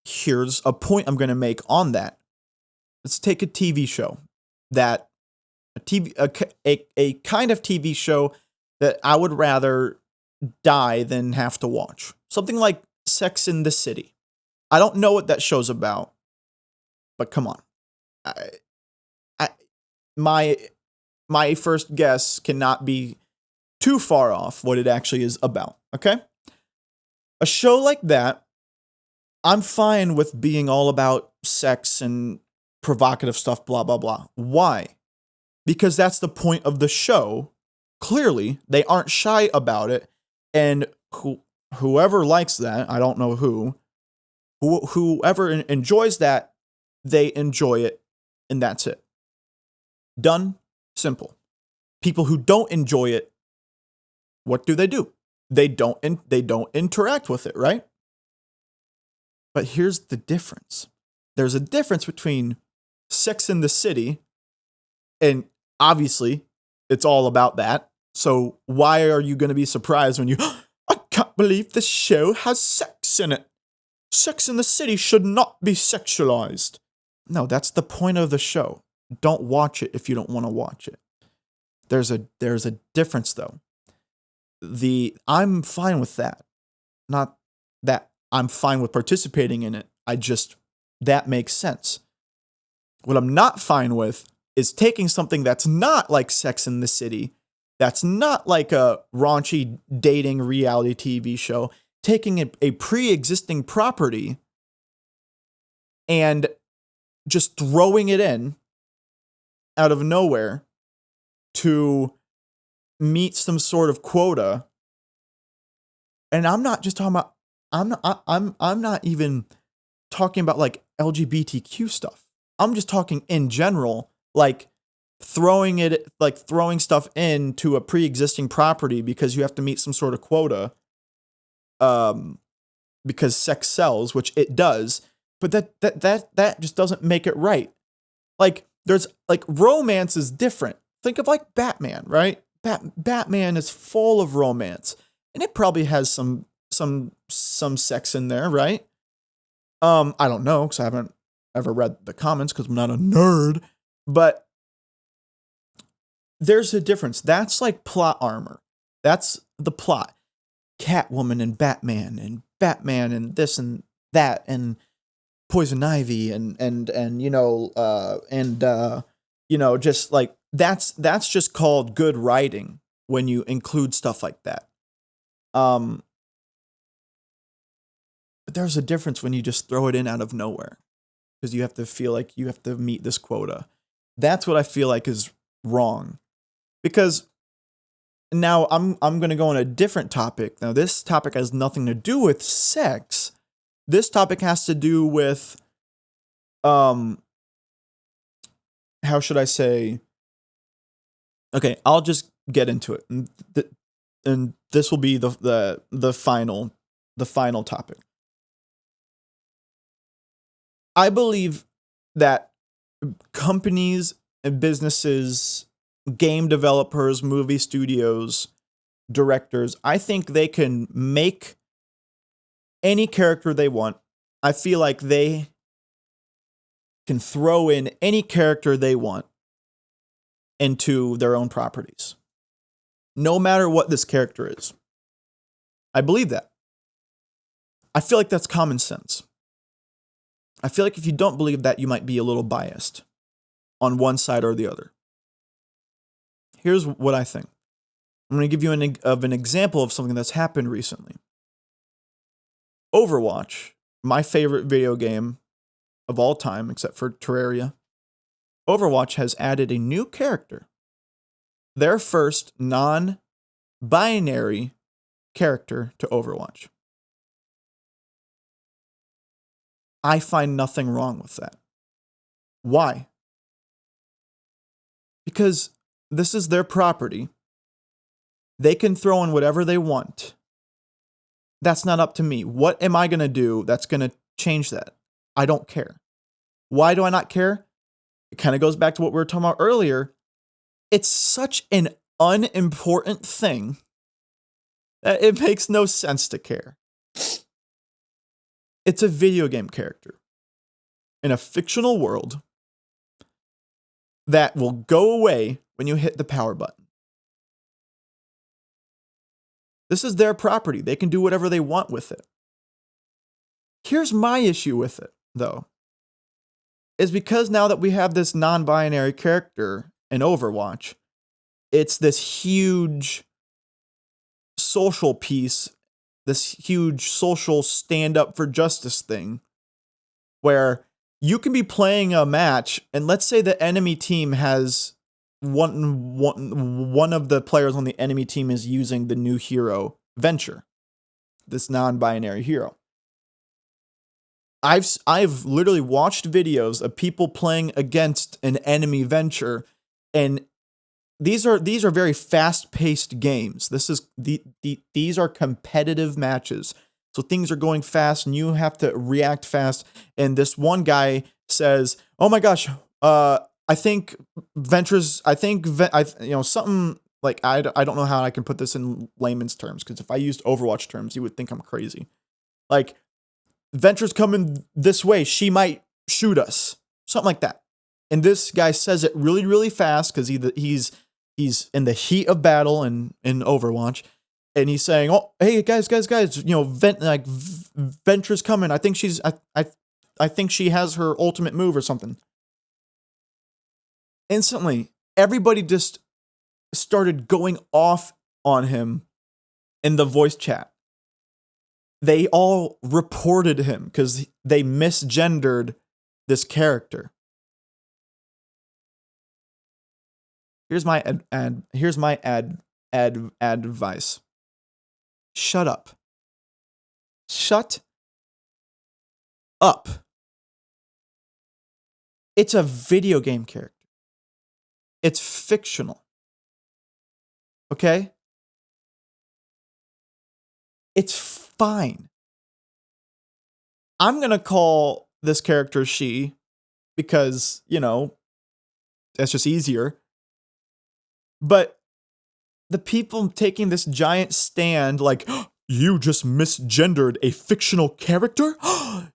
here's a point I'm going to make on that. Let's take a TV show a kind of TV show that I would rather die than have to watch. Something like Sex in the City. I don't know what that show's about, but come on. My first guess cannot be too far off what it actually is about, okay? A show like that, I'm fine with being all about sex and provocative stuff, blah, blah, blah. Why? Because that's the point of the show. Clearly, they aren't shy about it, and whoever likes that, I don't know whoever enjoys that, they enjoy it, and that's it. Done. Simple. People who don't enjoy it, what do? They don't interact with it, right? But here's the difference. There's a difference between Sex in the City, and obviously, it's all about that. So why are you going to be surprised when I can't believe this show has sex in it. Sex in the City should not be sexualized. No, that's the point of the show. Don't watch it if you don't want to watch it. There's a difference though. I'm fine with that. Not that I'm fine with participating in it. That makes sense. What I'm not fine with is taking something that's not like Sex in the City, that's not like a raunchy dating reality TV show, taking a pre-existing property and just throwing it in out of nowhere to meet some sort of quota. And I'm not just talking about, I'm not even talking about like LGBTQ stuff. I'm just talking in general, like throwing stuff into a pre-existing property because you have to meet some sort of quota. Because sex sells, which it does, but that just doesn't make it right. Like there's like romance is different. Think of like Batman, right? Batman is full of romance, and it probably has some sex in there, right? I don't know because I haven't ever read the comments because I'm not a nerd, but there's a difference. That's like plot armor. That's the plot. Catwoman and Batman and this and that and Poison Ivy and just like that's just called good writing when you include stuff like that. But there's a difference when you just throw it in out of nowhere because you have to feel like you have to meet this quota. That's what I feel like is wrong. Because now I'm going to go on a different topic. Now this topic has nothing to do with sex. This topic has to do with how should I say? Okay, I'll just get into it. And this will be the final topic. I believe that companies and businesses, game developers, movie studios, directors, I think they can make any character they want. I feel like they can throw in any character they want into their own properties, no matter what this character is. I believe that. I feel like that's common sense. I feel like if you don't believe that, you might be a little biased on one side or the other. Here's what I think. I'm going to give you an example of something that's happened recently. Overwatch, my favorite video game of all time, except for Terraria. Overwatch has added a new character. Their first non-binary character to Overwatch. I find nothing wrong with that. Why? Because this is their property. They can throw in whatever they want. That's not up to me. What am I going to do that's going to change that? I don't care. Why do I not care? It kind of goes back to what we were talking about earlier. It's such an unimportant thing that it makes no sense to care. It's a video game character in a fictional world that will go away when you hit the power button. This is their property. They can do whatever they want with it. Here's my issue with it, though, is because now that we have this non-binary character in Overwatch, it's this huge social piece, this huge social stand-up for justice thing, where you can be playing a match, and let's say the enemy team has one of the players on the enemy team is using the new hero, Venture, this non-binary hero. I've literally watched videos of people playing against an enemy Venture, and these are very fast-paced games. These are competitive matches. So things are going fast and you have to react fast. And this one guy says, "Oh my gosh, I think something like, I don't know how I can put this in layman's terms, because if I used Overwatch terms, you would think I'm crazy. Like, Venture's coming this way, she might shoot us." Something like that. And this guy says it really, really fast because he's in the heat of battle in Overwatch. And he's saying, "Oh, hey guys, Venture's coming. I think I think she has her ultimate move or something." Instantly, everybody just started going off on him in the voice chat. They all reported him because they misgendered this character. Here's my advice. Shut up. Shut up. It's a video game character. It's fictional. Okay? It's fine. I'm going to call this character she because, that's just easier. But the people taking this giant stand like, "You just misgendered a fictional character?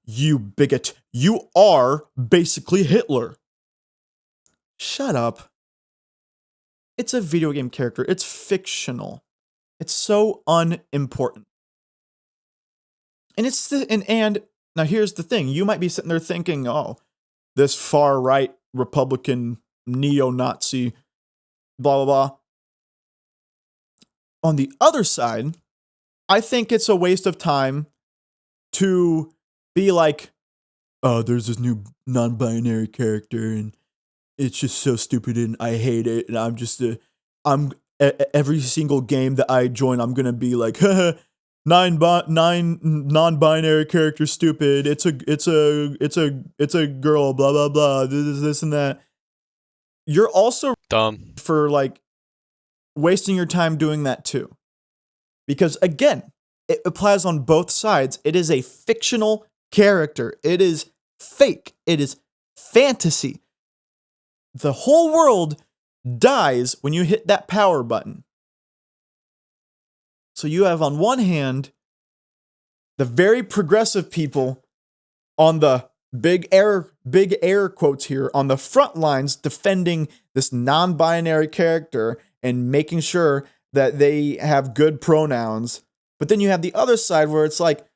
You bigot. You are basically Hitler." Shut up. It's a video game character. It's fictional. It's so unimportant. And now here's the thing. You might be sitting there thinking, "Oh, this far-right Republican neo-Nazi, blah, blah, blah." On the other side, I think it's a waste of time to be like, "Oh, there's this new non-binary character and it's just so stupid and I hate it, and every single game that I join, I'm gonna be like, nine non-binary characters stupid. It's a girl, blah blah blah. This and that." You're also dumb for like wasting your time doing that too, because again, it applies on both sides. It is a fictional character. It is fake. It is fantasy. The whole world dies when you hit that power button. So you have on one hand the very progressive people on the big air quotes here on the front lines defending this non-binary character and making sure that they have good pronouns. But then you have the other side where it's like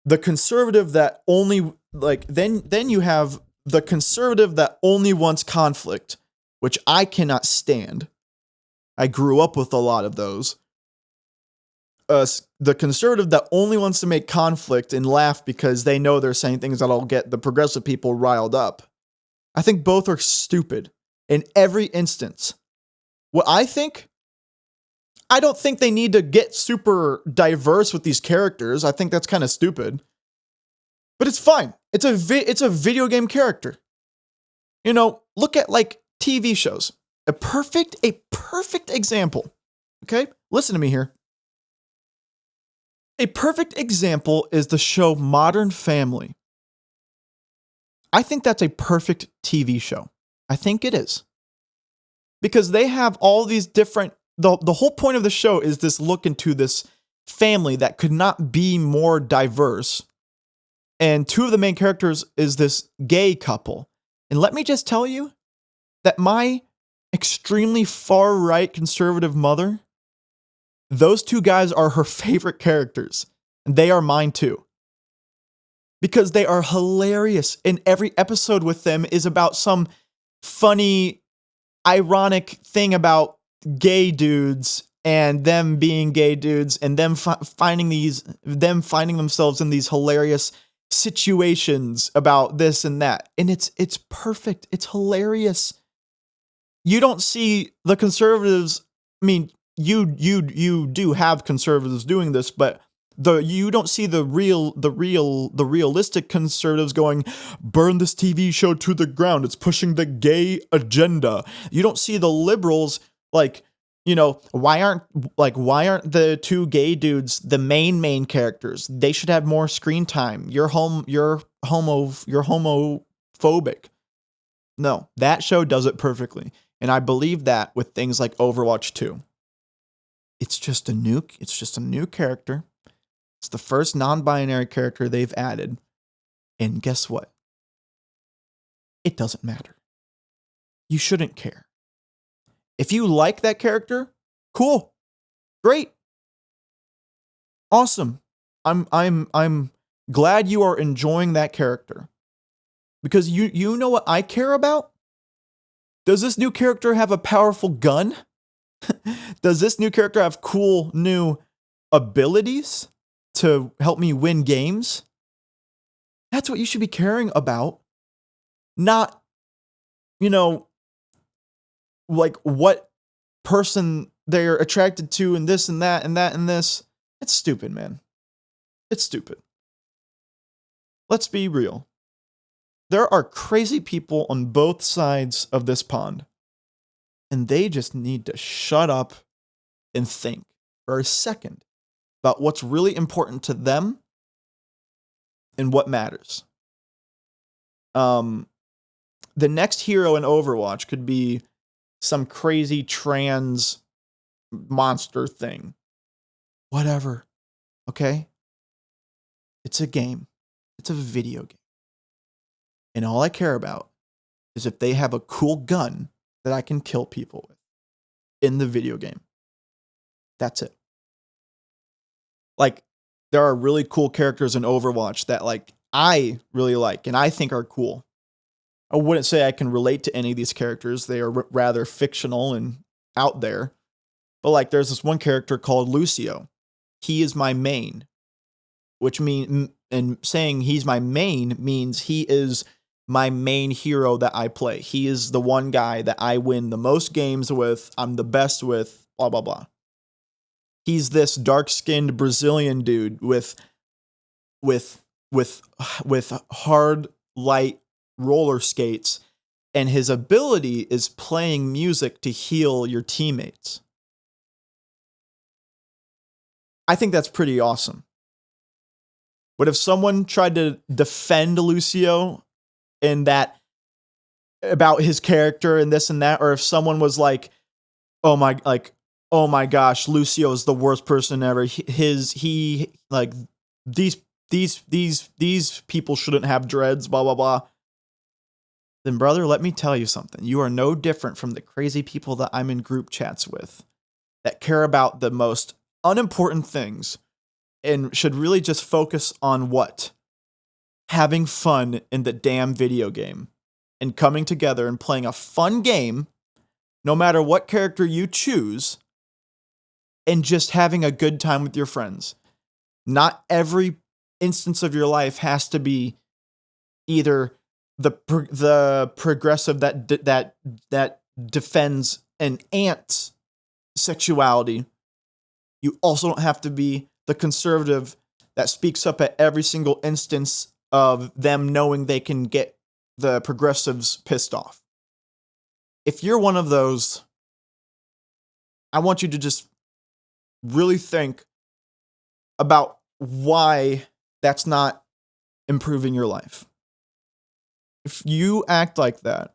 the conservative that only then you have the conservative that only wants conflict, which I cannot stand. I grew up with a lot of those. The conservative that only wants to make conflict and laugh because they know they're saying things that'll get the progressive people riled up. I think both are stupid in every instance. What I think, I don't think they need to get super diverse with these characters. I think that's kind of stupid. But it's fine. It's a video game character. You know, look at like TV shows. A perfect example. Okay? Listen to me here. A perfect example is the show Modern Family. I think that's a perfect TV show. I think it is. Because they have all these different, the whole point of the show is this look into this family that could not be more diverse. And two of the main characters is this gay couple. And let me just tell you that my extremely far-right conservative mother, those two guys are her favorite characters. And they are mine too. Because they are hilarious. And every episode with them is about some funny, ironic thing about gay dudes and them being gay dudes and them finding themselves in these hilarious situations about this and that. And it's perfect. It's hilarious. You don't see the conservatives. I mean, you do have conservatives doing this, but you don't see the realistic conservatives going, burn this TV show to the ground. It's pushing the gay agenda. You don't see the liberals like, you know, why aren't the two gay dudes the main characters? They should have more screen time. You're homophobic. No, that show does it perfectly. And I believe that with things like Overwatch 2. It's just a new character. It's the first non-binary character they've added. And guess what? It doesn't matter. You shouldn't care. If you like that character, cool. Great. Awesome. I'm glad you are enjoying that character. Because you know what I care about? Does this new character have a powerful gun? Does this new character have cool new abilities to help me win games? That's what you should be caring about. Not, you know, like what person they're attracted to and this and that and that and this. It's stupid, man. It's stupid. Let's be real. There are crazy people on both sides of this pond. And they just need to shut up and think for a second about what's really important to them and what matters. The next hero in Overwatch could be some crazy trans monster thing. Whatever. Okay? It's a game. It's a video game. And all I care about is if they have a cool gun that I can kill people with in the video game. That's it. Like, there are really cool characters in Overwatch that, like, I really like and I think are cool. I wouldn't say I can relate to any of these characters. They are rather fictional and out there. But, like, there's this one character called Lucio. He is my main, which means, and saying he's my main means he is my main hero that I play. He is the one guy that I win the most games with. I'm the best with, blah, blah, blah. He's this dark-skinned Brazilian dude with hard, light roller skates, and his ability is playing music to heal your teammates. I think that's pretty awesome. But if someone tried to defend Lucio in that about his character and this and that, or if someone was like, oh my gosh, Lucio is the worst person ever. These people shouldn't have dreads, blah, blah, blah. Then brother, let me tell you something. You are no different from the crazy people that I'm in group chats with that care about the most unimportant things and should really just focus on what? Having fun in the damn video game and coming together and playing a fun game no matter what character you choose, and just having a good time with your friends. Not every instance of your life has to be either the progressive that defends an ant's sexuality. You also don't have to be the conservative that speaks up at every single instance of them knowing they can get the progressives pissed off. If you're one of those, I want you to just really think about why that's not improving your life. If you act like that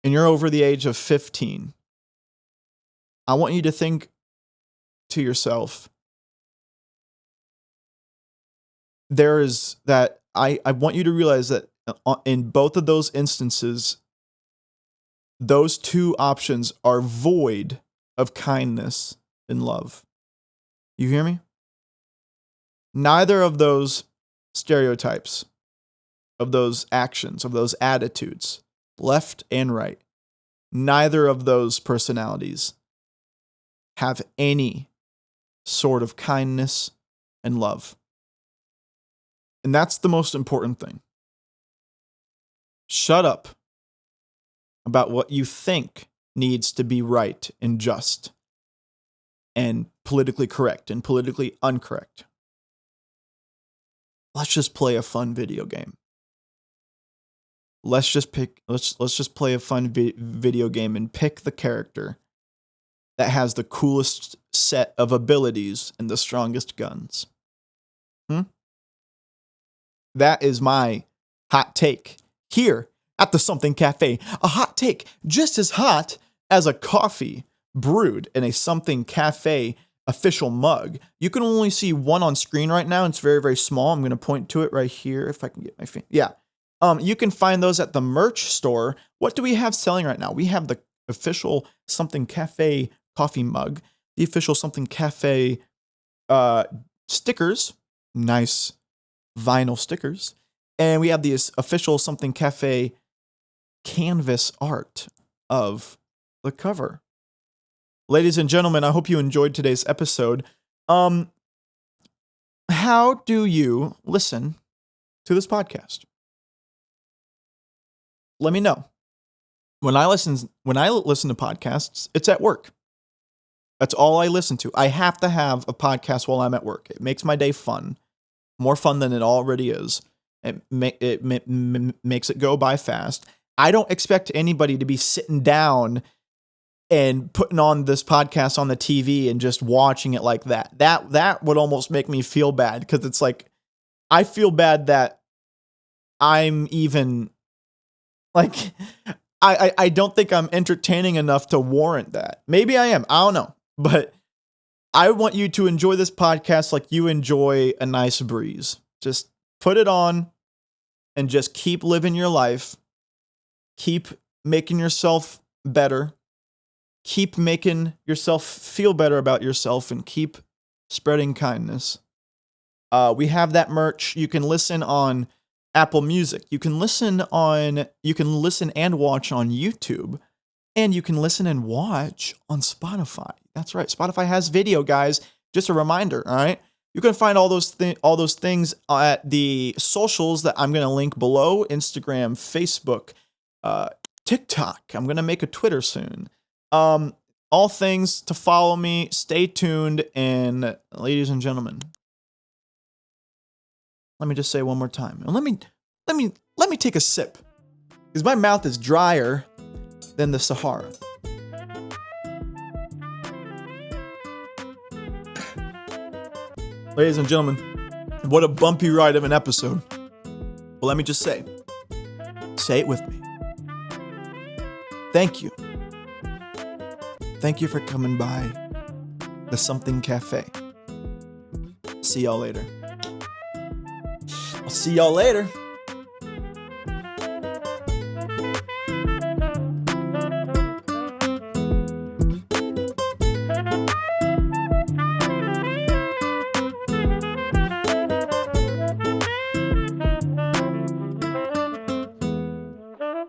and you're over the age of 15, I want you to think to yourself, I want you to realize that in both of those instances, those two options are void of kindness and love. You hear me? Neither of those stereotypes, of those actions, of those attitudes, left and right, neither of those personalities have any sort of kindness and love. And that's the most important thing. Shut up about what you think needs to be right and just and politically correct and politically incorrect. Let's just play a fun video game. Let's just play a fun video game and pick the character that has the coolest set of abilities and the strongest guns. That is my hot take here at the Something Cafe. A hot take just as hot as a coffee brewed in a Something Cafe official mug. You can only see one on screen right now. It's very, very small. I'm going to point to it right here if I can get my finger. Yeah. You can find those at the merch store. What do we have selling right now? We have the official Something Cafe coffee mug, the official Something Cafe stickers, nice vinyl stickers, and we have the official Something Cafe canvas art of the cover. Ladies and gentlemen, I hope you enjoyed today's episode. How do you listen to this podcast? Let me know. When I listen to podcasts, it's at work. That's all I listen to. I have to have a podcast while I'm at work. It makes my day fun. More fun than it already is. It makes it go by fast. I don't expect anybody to be sitting down and putting on this podcast on the TV and just watching it like that. That would almost make me feel bad, because it's like, I feel bad that I'm even like, I don't think I'm entertaining enough to warrant that. Maybe I am. I don't know. But I want you to enjoy this podcast like you enjoy a nice breeze. Just put it on and just keep living your life. Keep making yourself better. Keep making yourself feel better about yourself, and keep spreading kindness. We have that merch. You can listen on Apple Music. You can listen and watch on YouTube. And you can listen and watch on Spotify. That's right. Spotify has video, guys. Just a reminder, all right? You can find all those things at the socials that I'm going to link below: Instagram, Facebook, TikTok. I'm going to make a Twitter soon. All things to follow me. Stay tuned. And ladies and gentlemen, let me just say one more time. And let me take a sip, because my mouth is drier than the Sahara. Ladies and gentlemen, what a bumpy ride of an episode. But let me just say it with me. Thank you. Thank you for coming by the Something Cafe. See y'all later. I'll see y'all later.